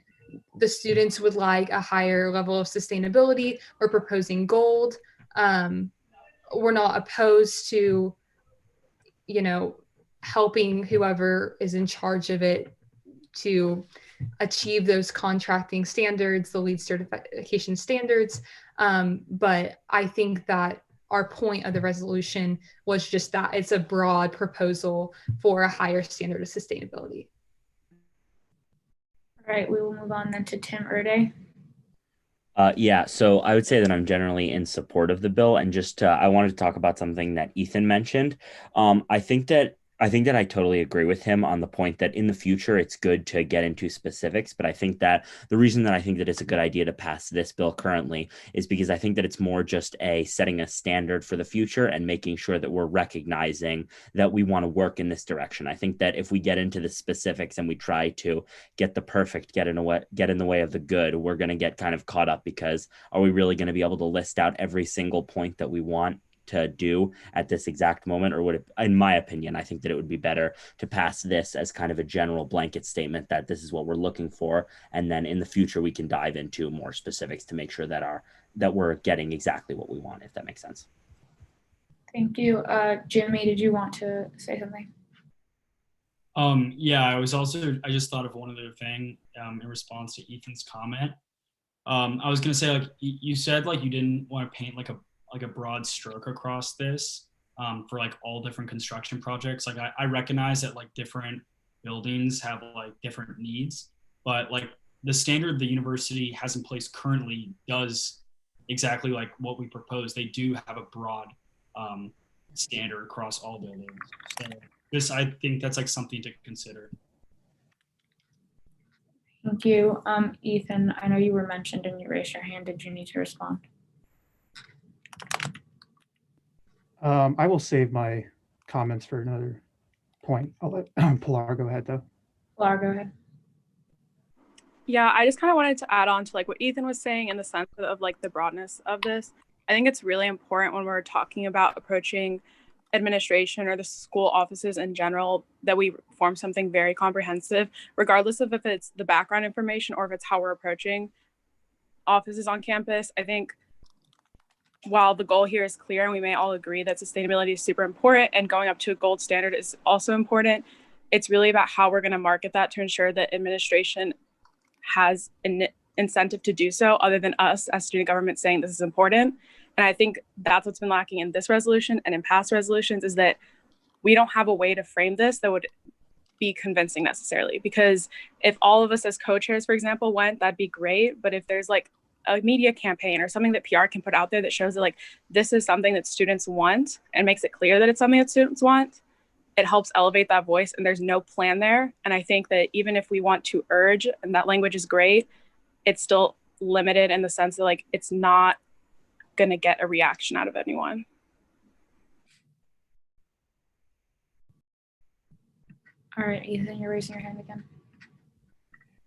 the students would like a higher level of sustainability. We're proposing gold. We're not opposed to, helping whoever is in charge of it to achieve those contracting standards, the LEED certification standards. But I think that our point of the resolution was just that it's a broad proposal for a higher standard of sustainability. All right, we will move on then to Tim Erde. Yeah, so I would say that I'm generally in support of the bill, and just I wanted to talk about something that Ethan mentioned. I think that I totally agree with him on the point that in the future it's good to get into specifics, but I think that the reason that I think that it's a good idea to pass this bill currently is because I think that it's more just setting a standard for the future and making sure that we're recognizing that we want to work in this direction. I think that if we get into the specifics and we try to get the perfect, get in the way of the good, we're going to get kind of caught up, because are we really going to be able to list out every single point that we want to do at this exact moment, or would it, in my opinion, I think that it would be better to pass this as kind of a general blanket statement that this is what we're looking for, and then in the future we can dive into more specifics to make sure that we're getting exactly what we want, if that makes sense. Thank you. Jimmy, did you want to say something? Yeah, I just thought of one other thing in response to Ethan's comment. I was gonna say, like, you said like you didn't want to paint like a broad stroke across this for like all different construction projects. Like I recognize that like different buildings have like different needs, but like the standard the university has in place currently does exactly like what we propose. They do have a broad standard across all buildings. So I think that's like something to consider. Thank you. Ethan, I know you were mentioned and you raised your hand. Did you need to respond? I will save my comments for another point. I'll let Pilar go ahead though. Pilar, go ahead. Yeah, I just kind of wanted to add on to like what Ethan was saying in the sense of like the broadness of this. I think it's really important when we're talking about approaching administration or the school offices in general that we form something very comprehensive, regardless of if it's the background information or if it's how we're approaching offices on campus. I think while the goal here is clear and we may all agree that sustainability is super important and going up to a gold standard is also important, it's really about how we're going to market that to ensure that administration has an incentive to do so, other than us as student government saying this is important. And I think that's what's been lacking in this resolution and in past resolutions, is that we don't have a way to frame this that would be convincing necessarily. Because if all of us as co-chairs, for example, went, that'd be great. But if there's like a media campaign or something that PR can put out there that shows that like this is something that students want and makes it clear that it's something that students want, it helps elevate that voice. And there's no plan there. And I think that even if we want to urge, and that language is great, it's still limited in the sense that like it's not going to get a reaction out of anyone. All right, Ethan, you're raising your hand again.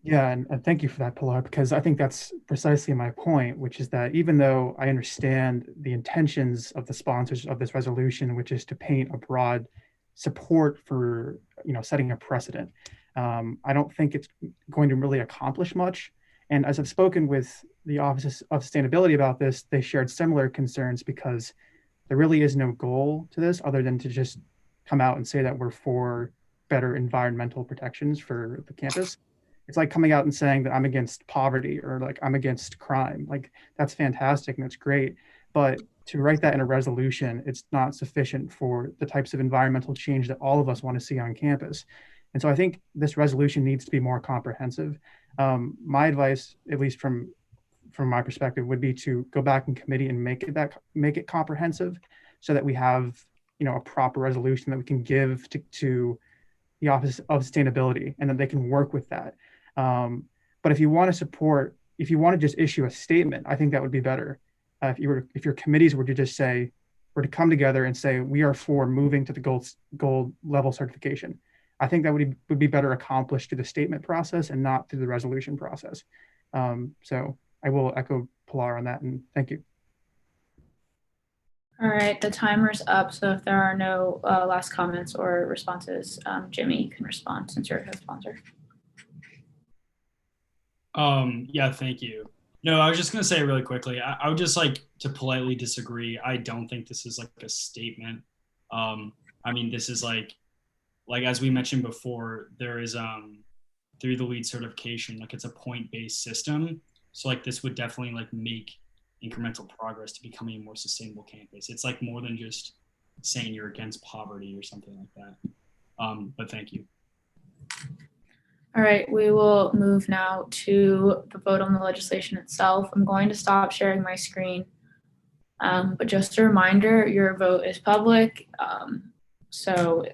Yeah, and thank you for that, Pilar, because I think that's precisely my point, which is that even though I understand the intentions of the sponsors of this resolution, which is to paint a broad support for setting a precedent, I don't think it's going to really accomplish much. And as I've spoken with the Office of Sustainability about this, they shared similar concerns because there really is no goal to this other than to just come out and say that we're for better environmental protections for the campus. It's like coming out and saying that I'm against poverty or like I'm against crime. Like that's fantastic and that's great. But to write that in a resolution, it's not sufficient for the types of environmental change that all of us want to see on campus. And so I think this resolution needs to be more comprehensive. My advice, at least from my perspective, would be to go back in committee and make it comprehensive, so that we have a proper resolution that we can give to the Office of Sustainability, and then they can work with that. But if you want to just issue a statement, I think that would be better. If your committees were to come together and say we are for moving to the gold level certification, I think that would be better accomplished through the statement process and not through the resolution process. So I will echo Pilar on that, and thank you. All right, the timer's up. So if there are no last comments or responses, Jimmy, you can respond since you're a co-sponsor. Yeah, thank you. No, I was just gonna say really quickly, I would just like to politely disagree. I don't think this is like a statement. I mean, this is like as we mentioned before, there is through the LEED certification, like it's a point-based system. So like this would definitely like make incremental progress to becoming a more sustainable campus. It's like more than just saying you're against poverty or something like that. But thank you. All right, we will move now to the vote on the legislation itself. I'm going to stop sharing my screen. But just a reminder, your vote is public. So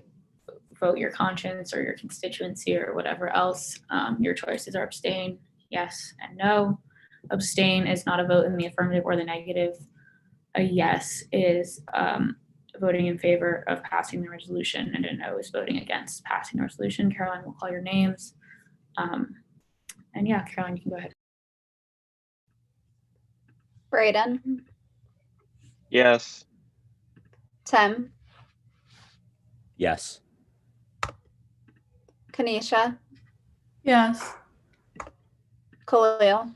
vote your conscience or your constituency or whatever else. Your choices are abstain, yes, and no. Abstain is not a vote in the affirmative or the negative. A yes is voting in favor of passing the resolution, and a no is voting against passing the resolution. Caroline will call your names. And yeah, Caroline, you can go ahead. Braden. Yes. Tim, Yes. Kanisha, Yes. Khalil,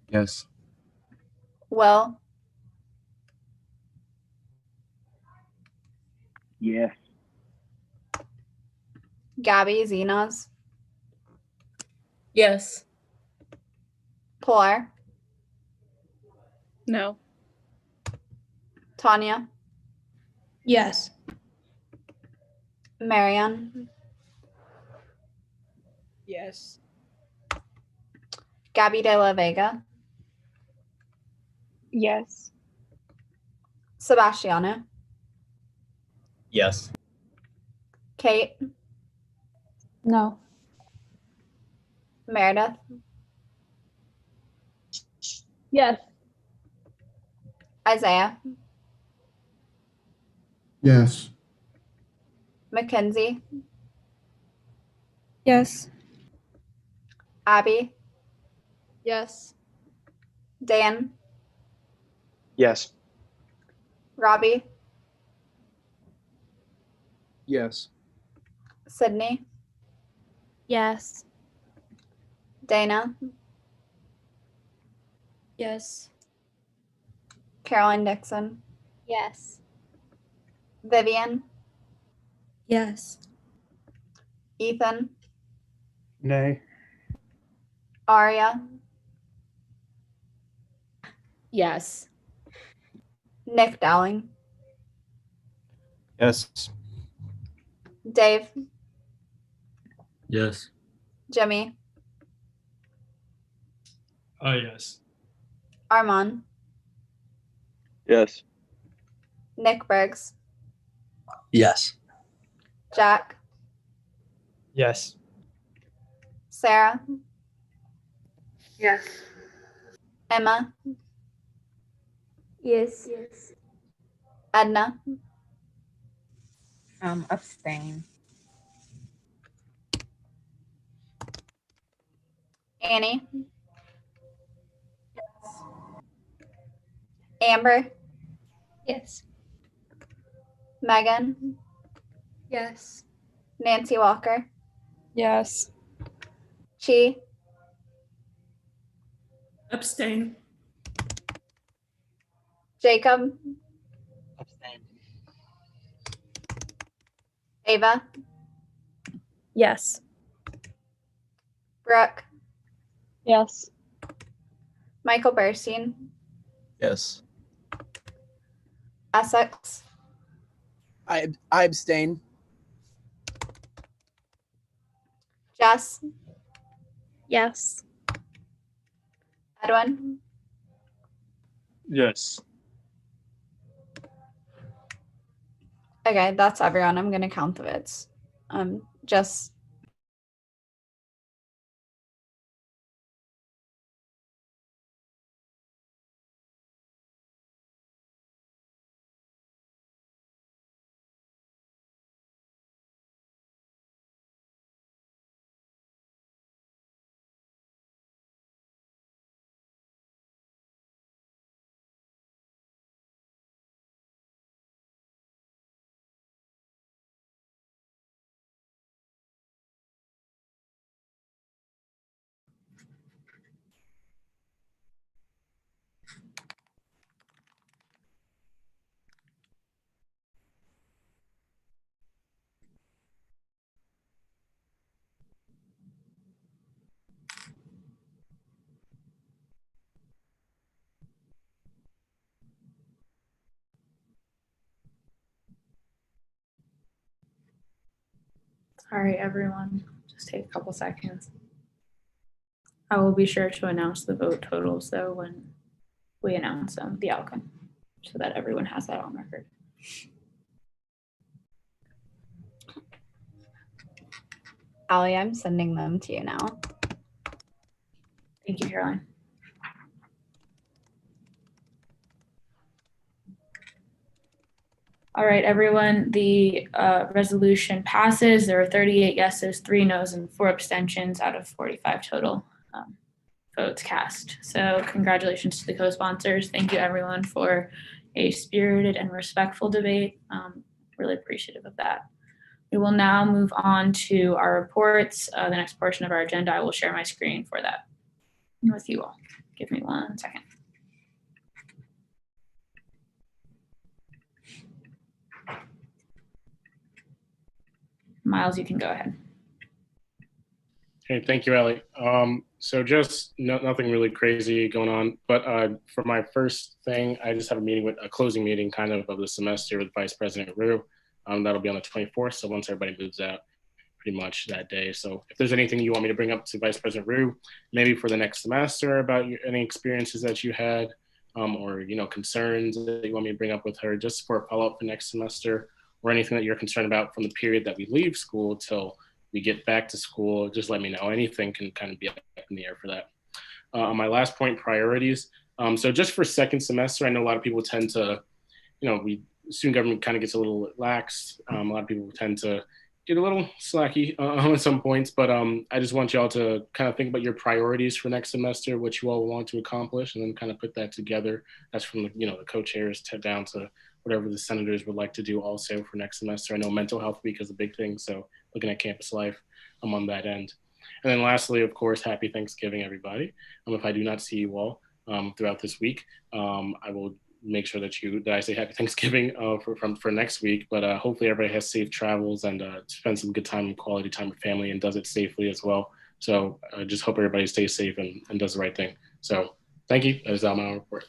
Yes. Will, Yes. Gabby, Zenas, Yes. Pilar, No. Tanya, Yes. Marianne, Yes. Gabby de la Vega, Yes. Sebastiano, Yes. Kate, No. Meredith, Yes. Isaiah, Yes. Mackenzie, Yes. Abby, Yes. Dan, Yes. Robbie, Yes. Sydney, Yes. Dana, Yes. Caroline Dixon, Yes. Vivian, Yes. Ethan, Nay. Aria, Yes. Nick Dowling, Yes. Dave, Yes. Jimmy, Oh, yes. Armand, Yes. Nick Briggs, Yes. Jack, Yes. Sarah, Yes. Emma, Yes. Yes. Edna, Abstain. Annie, Amber, Yes. Megan, Yes. Nancy Walker, Yes. Chi, Abstain. Jacob, Abstain. Ava, Yes. Brooke, Yes. Michael Burstein, Yes. Essex, I abstain. Jess, Yes. Edwin, Yes. Okay, that's everyone. I'm gonna count the votes. Just sorry, everyone. Just take a couple seconds. I will be sure to announce the vote totals though when we announce the outcome, so that everyone has that on record. Allie, I'm sending them to you now. Thank you, Caroline. All right, everyone, the resolution passes. There are 38 yeses, 3 noes, and 4 abstentions out of 45 total votes cast. So congratulations to the co-sponsors. Thank you everyone for a spirited and respectful debate. Really appreciative of that. We will now move on to our reports. The next portion of our agenda, I will share my screen for that with you all. Give me 1 second. Miles, you can go ahead. Hey, thank you, Ellie. So just nothing really crazy going on, but for my first thing, I just have a closing meeting kind of the semester with Vice President Rue. That'll be on the 24th, so once everybody moves out pretty much that day. So if there's anything you want me to bring up to Vice President Rue, maybe for the next semester about any experiences that you had, or concerns that you want me to bring up with her just for a follow-up for next semester, or anything that you're concerned about from the period that we leave school till we get back to school, just let me know. Anything can kind of be up in the air for that. On my last point, priorities. So just for second semester, I know a lot of people tend to, student government kind of gets a little lax. A lot of people tend to get a little slacky at some points, but I just want y'all to kind of think about your priorities for next semester, what you all want to accomplish, and then kind of put that together. That's from the co-chairs down to whatever the senators would like to do also for next semester. I know mental health week is a big thing, so looking at campus life, I'm on that end. And then lastly, of course, happy Thanksgiving, everybody. If I do not see you all throughout this week, I will make sure that I say happy Thanksgiving for next week, but hopefully everybody has safe travels and spends some good time and quality time with family and does it safely as well. So I just hope everybody stays safe and does the right thing. So thank you. That is all my report.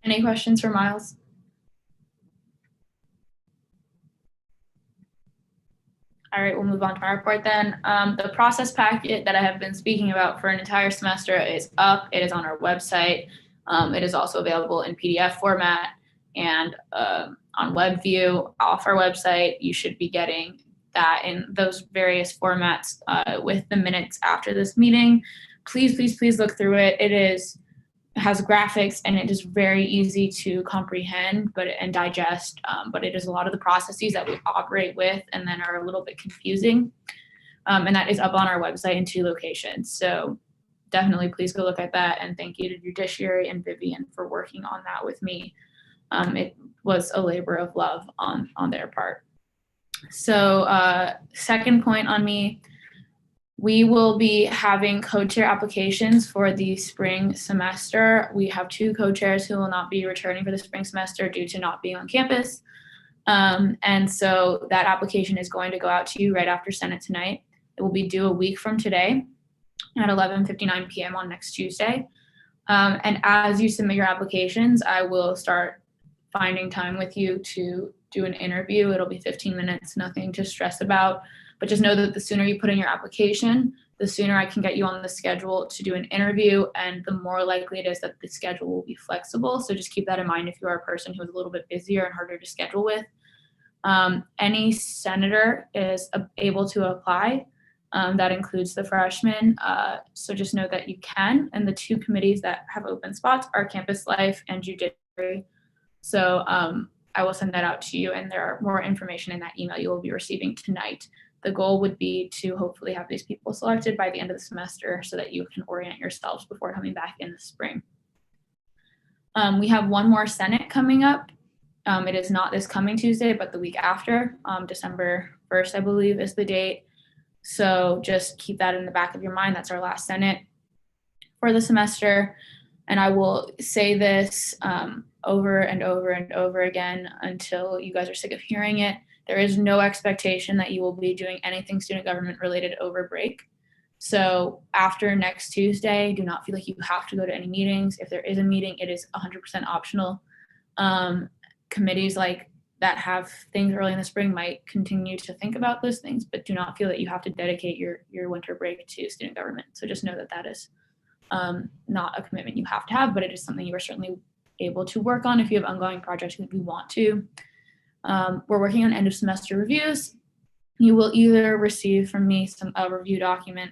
Any questions for Miles? All right, we'll move on to my report then. The process packet that I have been speaking about for an entire semester is up. It is on our website. It is also available in PDF format and on WebView off our website. You should be getting that in those various formats with the minutes after this meeting. Please, please, please look through it. It has graphics and it is very easy to comprehend and digest, but it is a lot of the processes that we operate with and then are a little bit confusing. And that is up on our website in 2 locations. So definitely please go look at that, and thank you to Judiciary and Vivian for working on that with me. It was a labor of love on their part. So second point on me, we will be having co-chair applications for the spring semester. We have 2 co-chairs who will not be returning for the spring semester due to not being on campus. And so that application is going to go out to you right after Senate tonight. It will be due a week from today at 11:59 p.m. on next Tuesday. And as you submit your applications, I will start finding time with you to do an interview. It'll be 15 minutes, nothing to stress about. But just know that the sooner you put in your application, the sooner I can get you on the schedule to do an interview, and the more likely it is that the schedule will be flexible. So just keep that in mind if you are a person who is a little bit busier and harder to schedule with. Any senator is able to apply. That includes the freshmen. So just know that you can. And the 2 committees that have open spots are Campus Life and Judiciary. So I will send that out to you, and there are more information in that email you will be receiving tonight. The goal would be to hopefully have these people selected by the end of the semester so that you can orient yourselves before coming back in the spring. We have 1 more Senate coming up. It is not this coming Tuesday, but the week after. December 1st, I believe, is the date. So just keep that in the back of your mind. That's our last Senate for the semester. And I will say this over and over and over again until you guys are sick of hearing it. There is no expectation that you will be doing anything student government related over break. So after next Tuesday, do not feel like you have to go to any meetings. If there is a meeting, it is 100% optional. Committees like that have things early in the spring might continue to think about those things, but do not feel that you have to dedicate your winter break to student government. So just know that that is not a commitment you have to have, but it is something you are certainly able to work on if you have ongoing projects that you want to. We're working on end of semester reviews. You will either receive from me a review document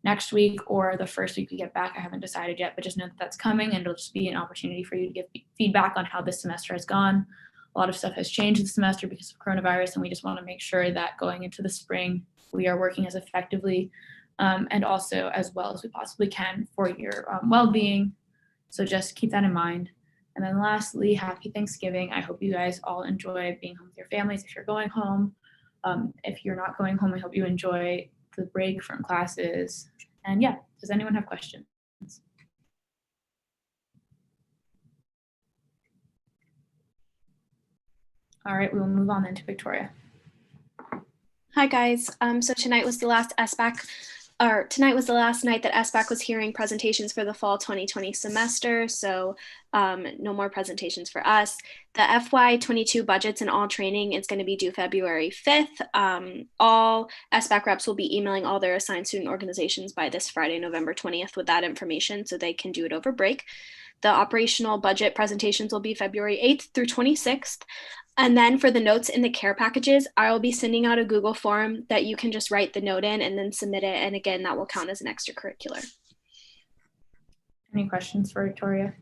next week or the first week we get back. I haven't decided yet, but just know that that's coming, and it'll just be an opportunity for you to give feedback on how this semester has gone. A lot of stuff has changed this semester because of coronavirus, and we just want to make sure that going into the spring, we are working as effectively and also as well as we possibly can for your well-being. So just keep that in mind. And then lastly, happy Thanksgiving. I hope you guys all enjoy being home with your families if you're going home. If you're not going home, I hope you enjoy the break from classes. And yeah, does anyone have questions? All right, we will move on then to Victoria. Hi guys. So tonight was the last night that SBAC was hearing presentations for the fall 2020 semester. So no more presentations for us. The FY22 budgets and all training is going to be due February 5th. All SBAC reps will be emailing all their assigned student organizations by this Friday, November 20th with that information so they can do it over break. The operational budget presentations will be February 8th through 26th. And then for the notes in the care packages, I will be sending out a Google form that you can just write the note in and then submit it. And again, that will count as an extracurricular. Any questions for Victoria?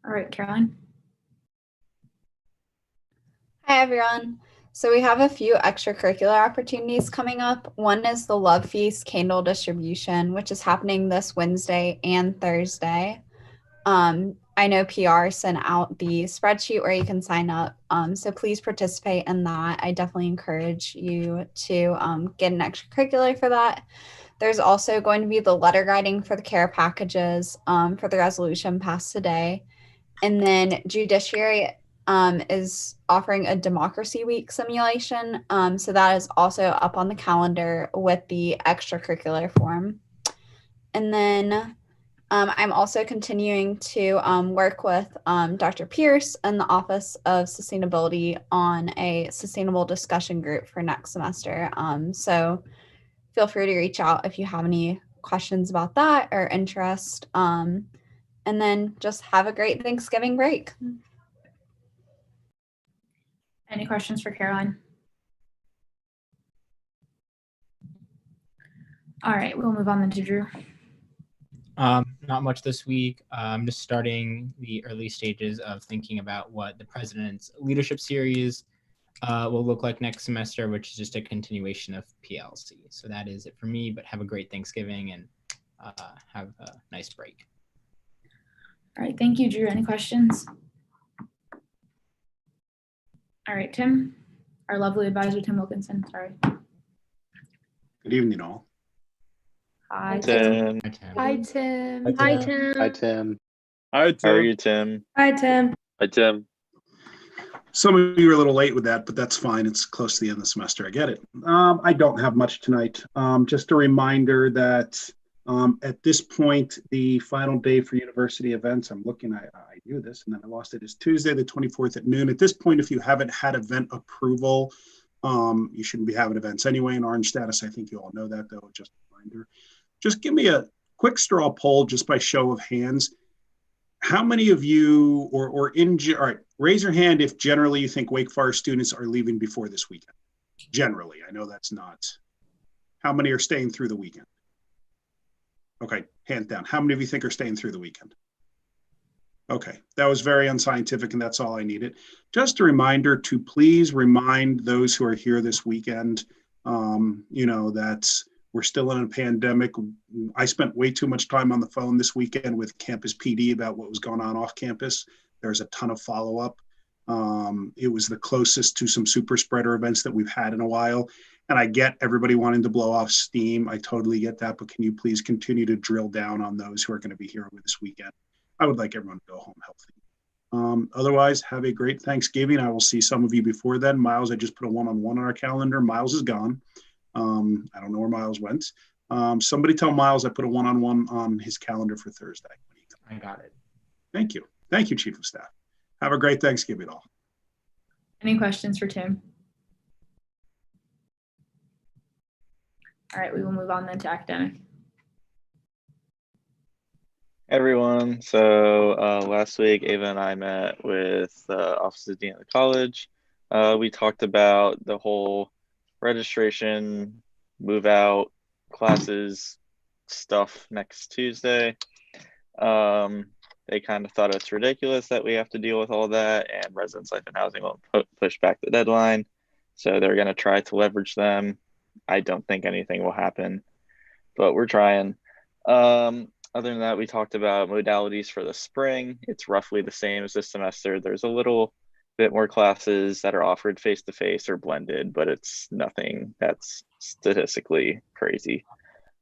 All right, Caroline. Hi, everyone. So we have a few extracurricular opportunities coming up. One is the Love Feast candle distribution, which is happening this Wednesday and Thursday. I know PR sent out the spreadsheet where you can sign up. So please participate in that. I definitely encourage you to get an extracurricular for that. There's also going to be the letter guiding for the care packages for the resolution passed today. And then Judiciary is offering a Democracy Week simulation. So that is also up on the calendar with the extracurricular form. And then I'm also continuing to work with Dr. Pierce and the Office of Sustainability on a sustainable discussion group for next semester. So feel free to reach out if you have any questions about that or interest. And then just have a great Thanksgiving break. Any questions for Caroline? All right, we'll move on then to Drew. Not much this week. I'm just starting the early stages of thinking about what the president's leadership series will look like next semester, which is just a continuation of PLC. So that is it for me, but have a great Thanksgiving and have a nice break. All right, thank you, Drew. Any questions? All right, Tim, our lovely advisor, Tim Wilkinson, sorry. Good evening, all. Hi, Tim. Hi, Tim. Hi, Tim. Hi, Tim. Hi, Tim. How are you, Tim? Hi, Tim. Hi, Tim. Some of you are a little late with that, but that's fine. It's close to the end of the semester. I get it. I don't have much tonight. Just a reminder that at this point, the final day for university events, I'm looking, I knew this and then I lost it, is Tuesday, the 24th at noon. At this point, if you haven't had event approval, you shouldn't be having events anyway in Orange status. I think you all know that, though. Just a reminder. Just give me a quick straw poll just by show of hands. How many of you, all right, raise your hand if generally you think Wake Forest students are leaving before this weekend. Generally, I know that's not. How many are staying through the weekend? Okay, hands down. How many of you think are staying through the weekend? Okay, that was very unscientific and that's all I needed. Just a reminder to please remind those who are here this weekend, that we're still in a pandemic. I spent way too much time on the phone this weekend with campus PD about what was going on off campus. There's a ton of follow-up. It was the closest to some super spreader events that we've had in a while. And I get everybody wanting to blow off steam. I totally get that, but can you please continue to drill down on those who are going to be here over this weekend? I would like everyone to go home healthy. Otherwise, have a great Thanksgiving. I will see some of you before then. Miles, I just put a one-on-one on our calendar. Miles is gone. I don't know where Miles went. Somebody tell Miles I put a one-on-one on his calendar for Thursday. I got it. Thank you. Thank you, Chief of Staff. Have a great Thanksgiving all. Any questions for Tim? All right, we will move on then to academic. Everyone. So last week, Ava and I met with Office of Dean of the college. We talked about the whole registration, move out, classes stuff next Tuesday. They kind of thought it's ridiculous that we have to deal with all that, and Residence Life and Housing will push back the deadline. So they're going to try to leverage them. I don't think anything will happen, but we're trying. Other than that, we talked about modalities for the spring. It's roughly the same as this semester. There's a little bit more classes that are offered face-to-face or blended, but it's nothing that's statistically crazy.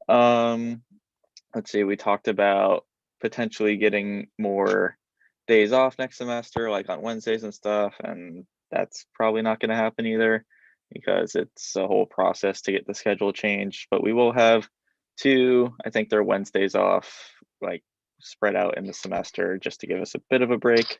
Let's see, we talked about potentially getting more days off next semester, like on Wednesdays and stuff, and that's probably not going to happen either because it's a whole process to get the schedule changed. But we will have two, I think they're Wednesdays off, like spread out in the semester just to give us a bit of a break.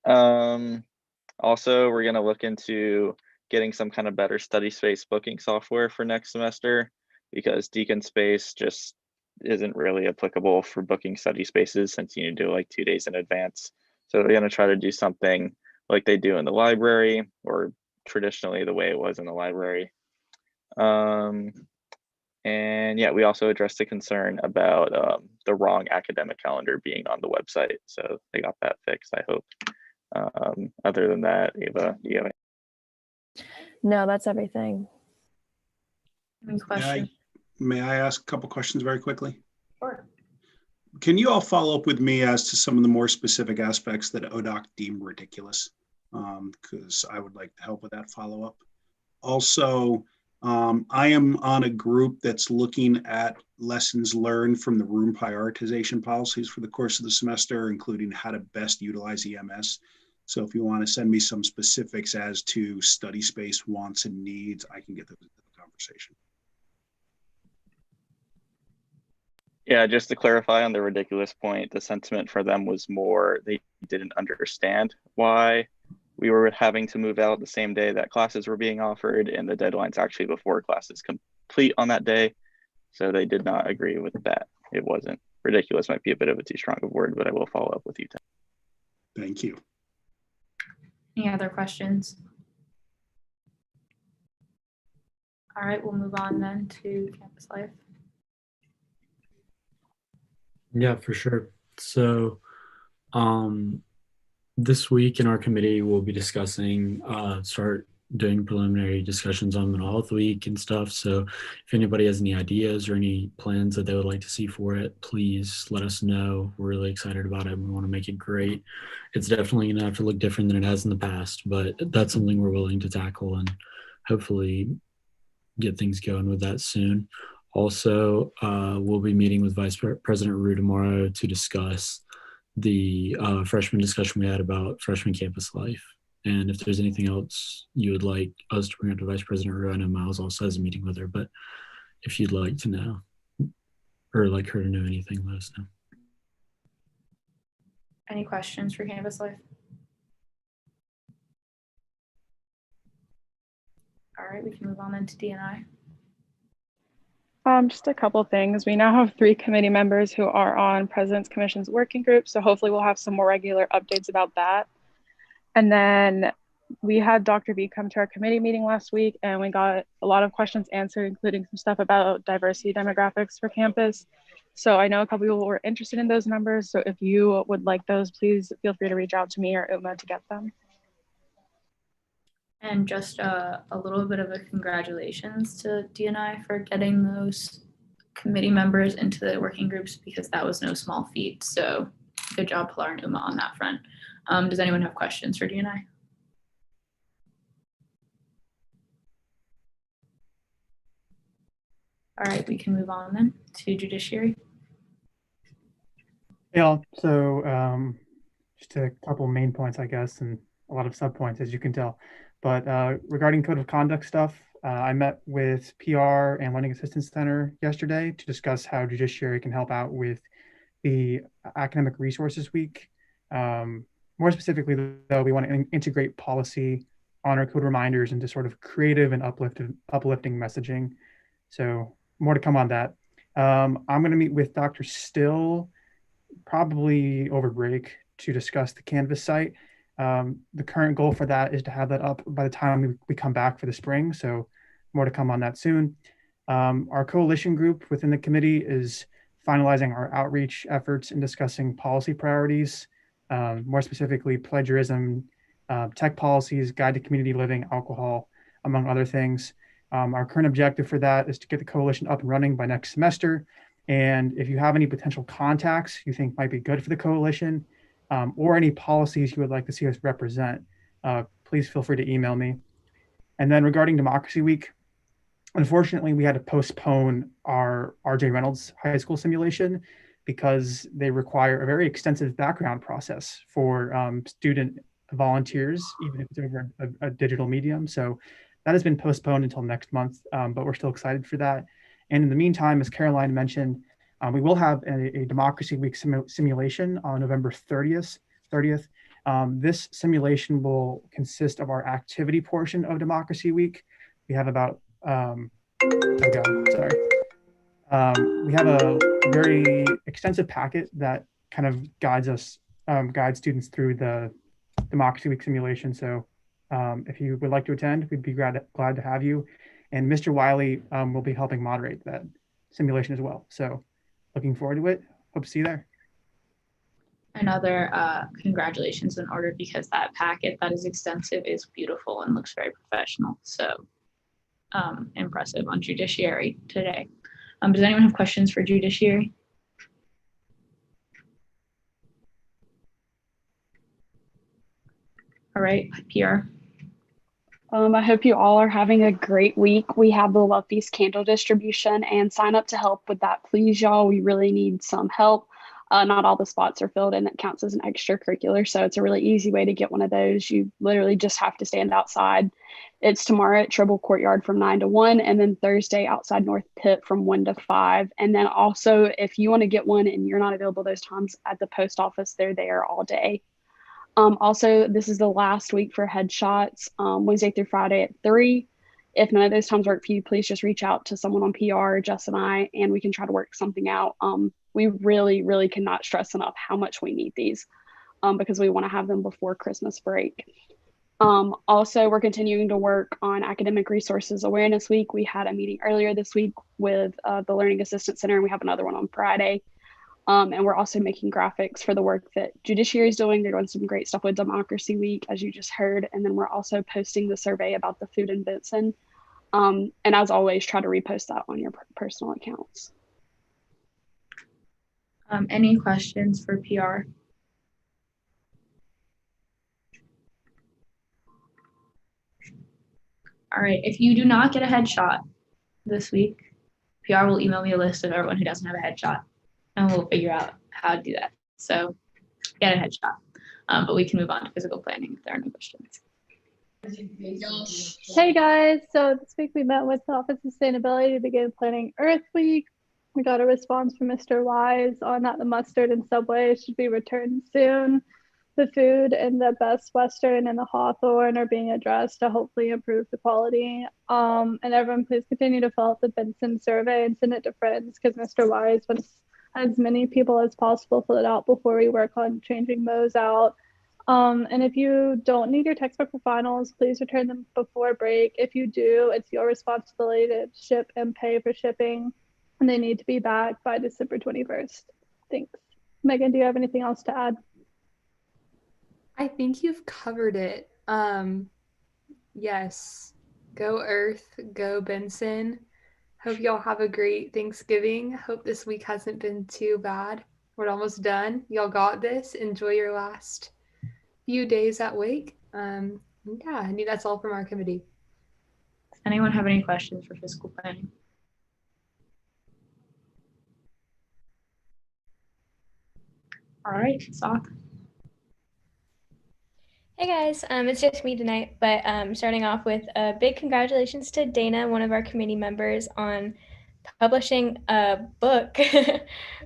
Also, we're going to look into getting some kind of better study space booking software for next semester because Deacon Space just isn't really applicable for booking study spaces since you need to do like 2 days in advance. So we're going to try to do something like they do in the library, or traditionally the way it was in the library. And yeah, we also addressed the concern about the wrong academic calendar being on the website. So they got that fixed, I hope. Other than that, Ava, do you have any? No, that's everything. Any questions? May I ask a couple questions very quickly? Sure. Can you all follow up with me as to some of the more specific aspects that ODOC deemed ridiculous? Because I would like to help with that follow-up. Also, I am on a group that's looking at lessons learned from the room prioritization policies for the course of the semester, including how to best utilize EMS. So if you want to send me some specifics as to study space wants and needs, I can get those into the conversation. Yeah, just to clarify on the ridiculous point, the sentiment for them was more they didn't understand why we were having to move out the same day that classes were being offered, and the deadline's actually before classes complete on that day. So they did not agree with that. It wasn't ridiculous, might be a bit of a too strong of a word, but I will follow up with you. Thank you. Any other questions? All right, we'll move on then to campus life. Yeah, for sure. So this week in our committee, we'll be discussing, start doing preliminary discussions on Mental Health Week and stuff. So if anybody has any ideas or any plans that they would like to see for it, please let us know. We're really excited about it. We want to make it great. It's definitely going to have to look different than it has in the past, but that's something we're willing to tackle and hopefully get things going with that soon. Also, we'll be meeting with Vice President Rue tomorrow to discuss the freshman discussion we had about freshman campus life. And if there's anything else you would like us to bring up to Vice President Rue, I know Miles also has a meeting with her, but if you'd like to know or like her to know anything, let us know. Any questions for campus life? All right, we can move on then to D&I. Just a couple things. We now have 3 committee members who are on President's Commission's working group, so hopefully we'll have some more regular updates about that. And then we had Dr. B come to our committee meeting last week, and we got a lot of questions answered, including some stuff about diversity demographics for campus. So I know a couple people were interested in those numbers, so if you would like those, please feel free to reach out to me or Uma to get them. And just a little bit of a congratulations to D&I for getting those committee members into the working groups, because that was no small feat. So good job, Pilar and Uma, on that front. Does anyone have questions for D&I? All right, we can move on then to judiciary. Yeah, so just a couple main points, I guess, and a lot of sub-points, as you can tell. But regarding code of conduct stuff, I met with PR and Learning Assistance Center yesterday to discuss how judiciary can help out with the Academic Resources Week. More specifically, though, we want to integrate policy, honor code reminders into sort of creative and uplifting messaging. So more to come on that. I'm going to meet with Dr. Still probably over break to discuss the Canvas site. The current goal for that is to have that up by the time we come back for the spring. So more to come on that soon. Our coalition group within the committee is finalizing our outreach efforts and discussing policy priorities, more specifically plagiarism, tech policies, guide to community living, alcohol, among other things. Our current objective for that is to get the coalition up and running by next semester. And if you have any potential contacts you think might be good for the coalition, or any policies you would like to see us represent, please feel free to email me. And then regarding Democracy Week, unfortunately, we had to postpone our RJ Reynolds High School simulation because they require a very extensive background process for student volunteers, even if it's over a digital medium. So that has been postponed until next month, but we're still excited for that. And in the meantime, as Caroline mentioned, we will have a Democracy Week simulation on November 30th. This simulation will consist of our activity portion of Democracy Week. We have about, we have a very extensive packet that kind of guides students through the Democracy Week simulation. So if you would like to attend, we'd be glad to have you. And Mr. Wiley will be helping moderate that simulation as well. So looking forward to it. Hope to see you there. Another congratulations in order, because that packet that is extensive is beautiful and looks very professional. So impressive on Judiciary today. Does anyone have questions for Judiciary? All right, PR. I hope you all are having a great week. We have the Love Feast candle distribution, and sign up to help with that, please, y'all. We really need some help. Not all the spots are filled, and it counts as an extracurricular. So it's a really easy way to get one of those. You literally just have to stand outside. It's tomorrow at Tribble Courtyard from 9 to 1, and then Thursday outside North Pitt from 1 to 5. And then also, if you want to get one and you're not available those times at the post office, they're there all day. Also, this is the last week for headshots, Wednesday through Friday at 3. If none of those times work for you, please just reach out to someone on PR, Jess and I, and we can try to work something out. We really, really cannot stress enough how much we need these because we want to have them before Christmas break. Also, we're continuing to work on Academic Resources Awareness Week. We had a meeting earlier this week with the Learning Assistance Center, and we have another one on Friday. And we're also making graphics for the work that Judiciary is doing. They're doing some great stuff with Democracy Week, as you just heard. And then we're also posting the survey about the food in Benson. And as always, try to repost that on your personal accounts. Any questions for PR? All right, if you do not get a headshot this week, PR will email me a list of everyone who doesn't have a headshot, and we'll figure out how to do that. So get a headshot, but we can move on to physical planning if there are no questions. Hey guys, so this week we met with the Office of Sustainability to begin planning Earth Week. We got a response from Mr. Wise on that the mustard and Subway should be returned soon. The food in the Best Western and the Hawthorne are being addressed to hopefully improve the quality. And everyone please continue to fill out the Benson survey and send it to friends, because Mr. Wise wants as many people as possible fill it out before we work on changing those out. And if you don't need your textbook for finals, please return them before break. If you do, it's your responsibility to ship and pay for shipping, and they need to be back by December 21st. Thanks. Megan, do you have anything else to add? I think you've covered it. Yes, go Earth, go Benson. Hope y'all have a great Thanksgiving. Hope this week hasn't been too bad. We're almost done. Y'all got this. Enjoy your last few days at Wake. Yeah, I think that's all from our committee. Does anyone have any questions for fiscal planning? All right, Sock. Hey guys, it's just me tonight, but starting off with a big congratulations to Dana, one of our committee members, on publishing a book,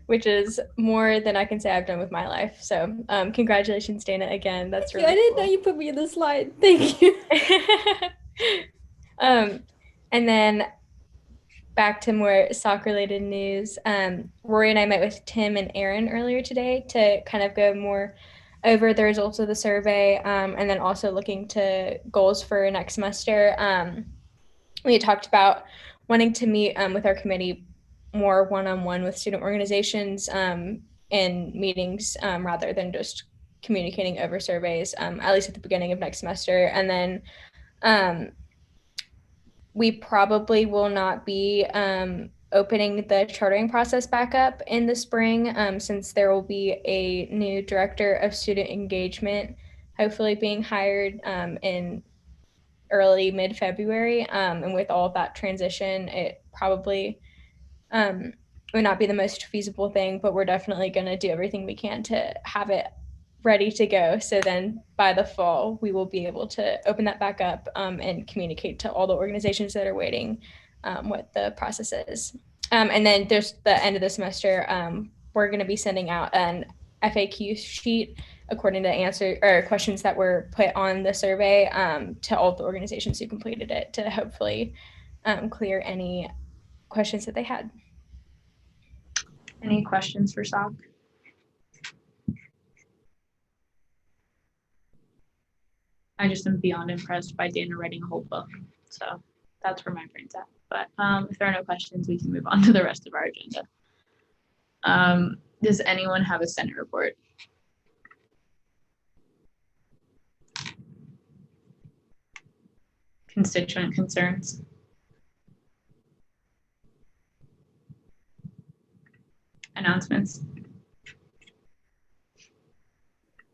which is more than I can say I've done with my life. So congratulations, Dana, again. That's really I didn't cool. know you put me in the slide. Thank you. And then back to more SOC-related news. Rory and I met with Tim and Aaron earlier today to kind of go more over the results of the survey, and then also looking to goals for next semester. We had talked about wanting to meet with our committee more one-on-one with student organizations in meetings rather than just communicating over surveys, at least at the beginning of next semester. And then we probably will not be opening the chartering process back up in the spring, since there will be a new director of student engagement hopefully being hired in early mid-February. And with all of that transition, it probably would not be the most feasible thing, but we're definitely going to do everything we can to have it ready to go. So then by the fall, we will be able to open that back up and communicate to all the organizations that are waiting what the process is. And then there's the end of the semester, we're going to be sending out an FAQ sheet according to answer or questions that were put on the survey to all of the organizations who completed it to hopefully clear any questions that they had. Any questions for SOC? I just am beyond impressed by Dana writing a whole book. So that's where my brain's at. But if there are no questions, we can move on to the rest of our agenda. Does anyone have a Senate report? Constituent concerns? Announcements?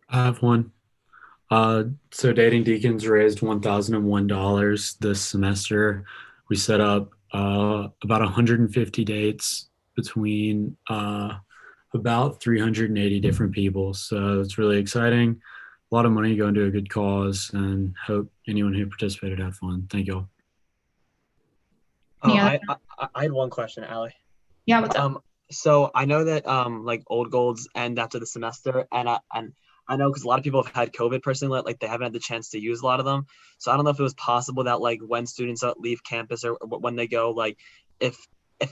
I have one. So Dating Deacons raised $1,001 this semester. We set up about 150 dates between about 380 different people. So it's really exciting. A lot of money going to a good cause, and hope anyone who participated had fun. Thank you all. Oh, I had one question, Allie. Yeah, what's up? So I know that like old golds end after the semester, and I know because a lot of people have had COVID personally, like they haven't had the chance to use a lot of them. So I don't know if it was possible that like when students leave campus or when they go, like if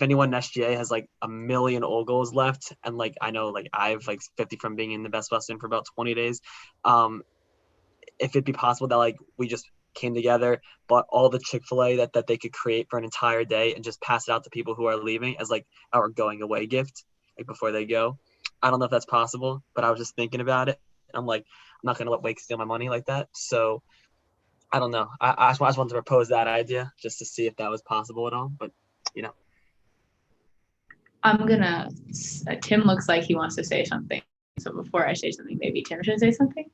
anyone in SGA has like 1 million old goals left, and like I know like I have like 50 from being in the Best Western for about 20 days, if it'd be possible that like we just came together, bought all the Chick-fil-A that they could create for an entire day and just pass it out to people who are leaving as like our going away gift, like before they go. I don't know if that's possible, but I was just thinking about it. I'm like, I'm not going to let Wake steal my money like that. So I don't know. I just wanted to propose that idea just to see if that was possible at all. But, you know. Tim looks like he wants to say something. So before I say something, maybe Tim should say something.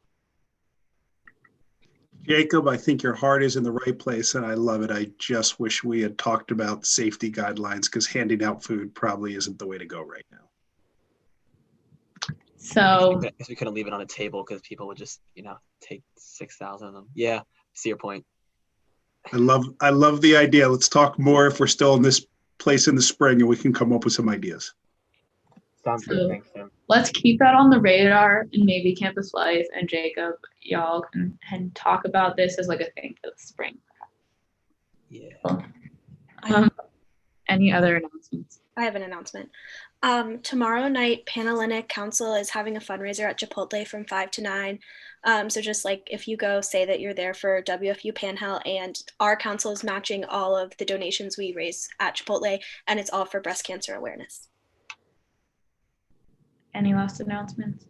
Jacob, I think your heart is in the right place, and I love it. I just wish we had talked about safety guidelines, because handing out food probably isn't the way to go right now. So I guess we couldn't leave it on a table because people would just, take 6,000 of them. Yeah, see your point. I love the idea. Let's talk more if we're still in this place in the spring, and we can come up with some ideas. Sounds good. Thanks, Tim. Let's keep that on the radar, and maybe Campus Life and Jacob, y'all can talk about this as like a thing for the spring. Yeah. Any other announcements? I have an announcement. Tomorrow night, Panhellenic Council is having a fundraiser at Chipotle from 5 to 9. So just like if you go, say that you're there for WFU Panhell, and our council is matching all of the donations we raise at Chipotle, and it's all for breast cancer awareness. Any last announcements?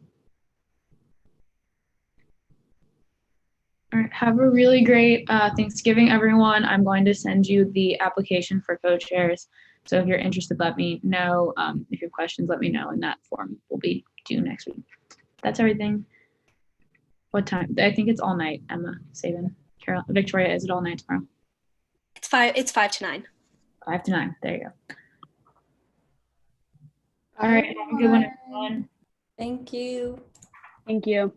All right, have a really great Thanksgiving, everyone. I'm going to send you the application for co-chairs. So if you're interested, let me know. If you have questions, let me know, and that form will be due next week. That's everything. What time? I think it's all night, Emma, Sabin, Carol, Victoria, is it all night tomorrow? It's 5 to 9. 5 to 9, there you go. All right, have a good one, everyone. Thank you. Thank you.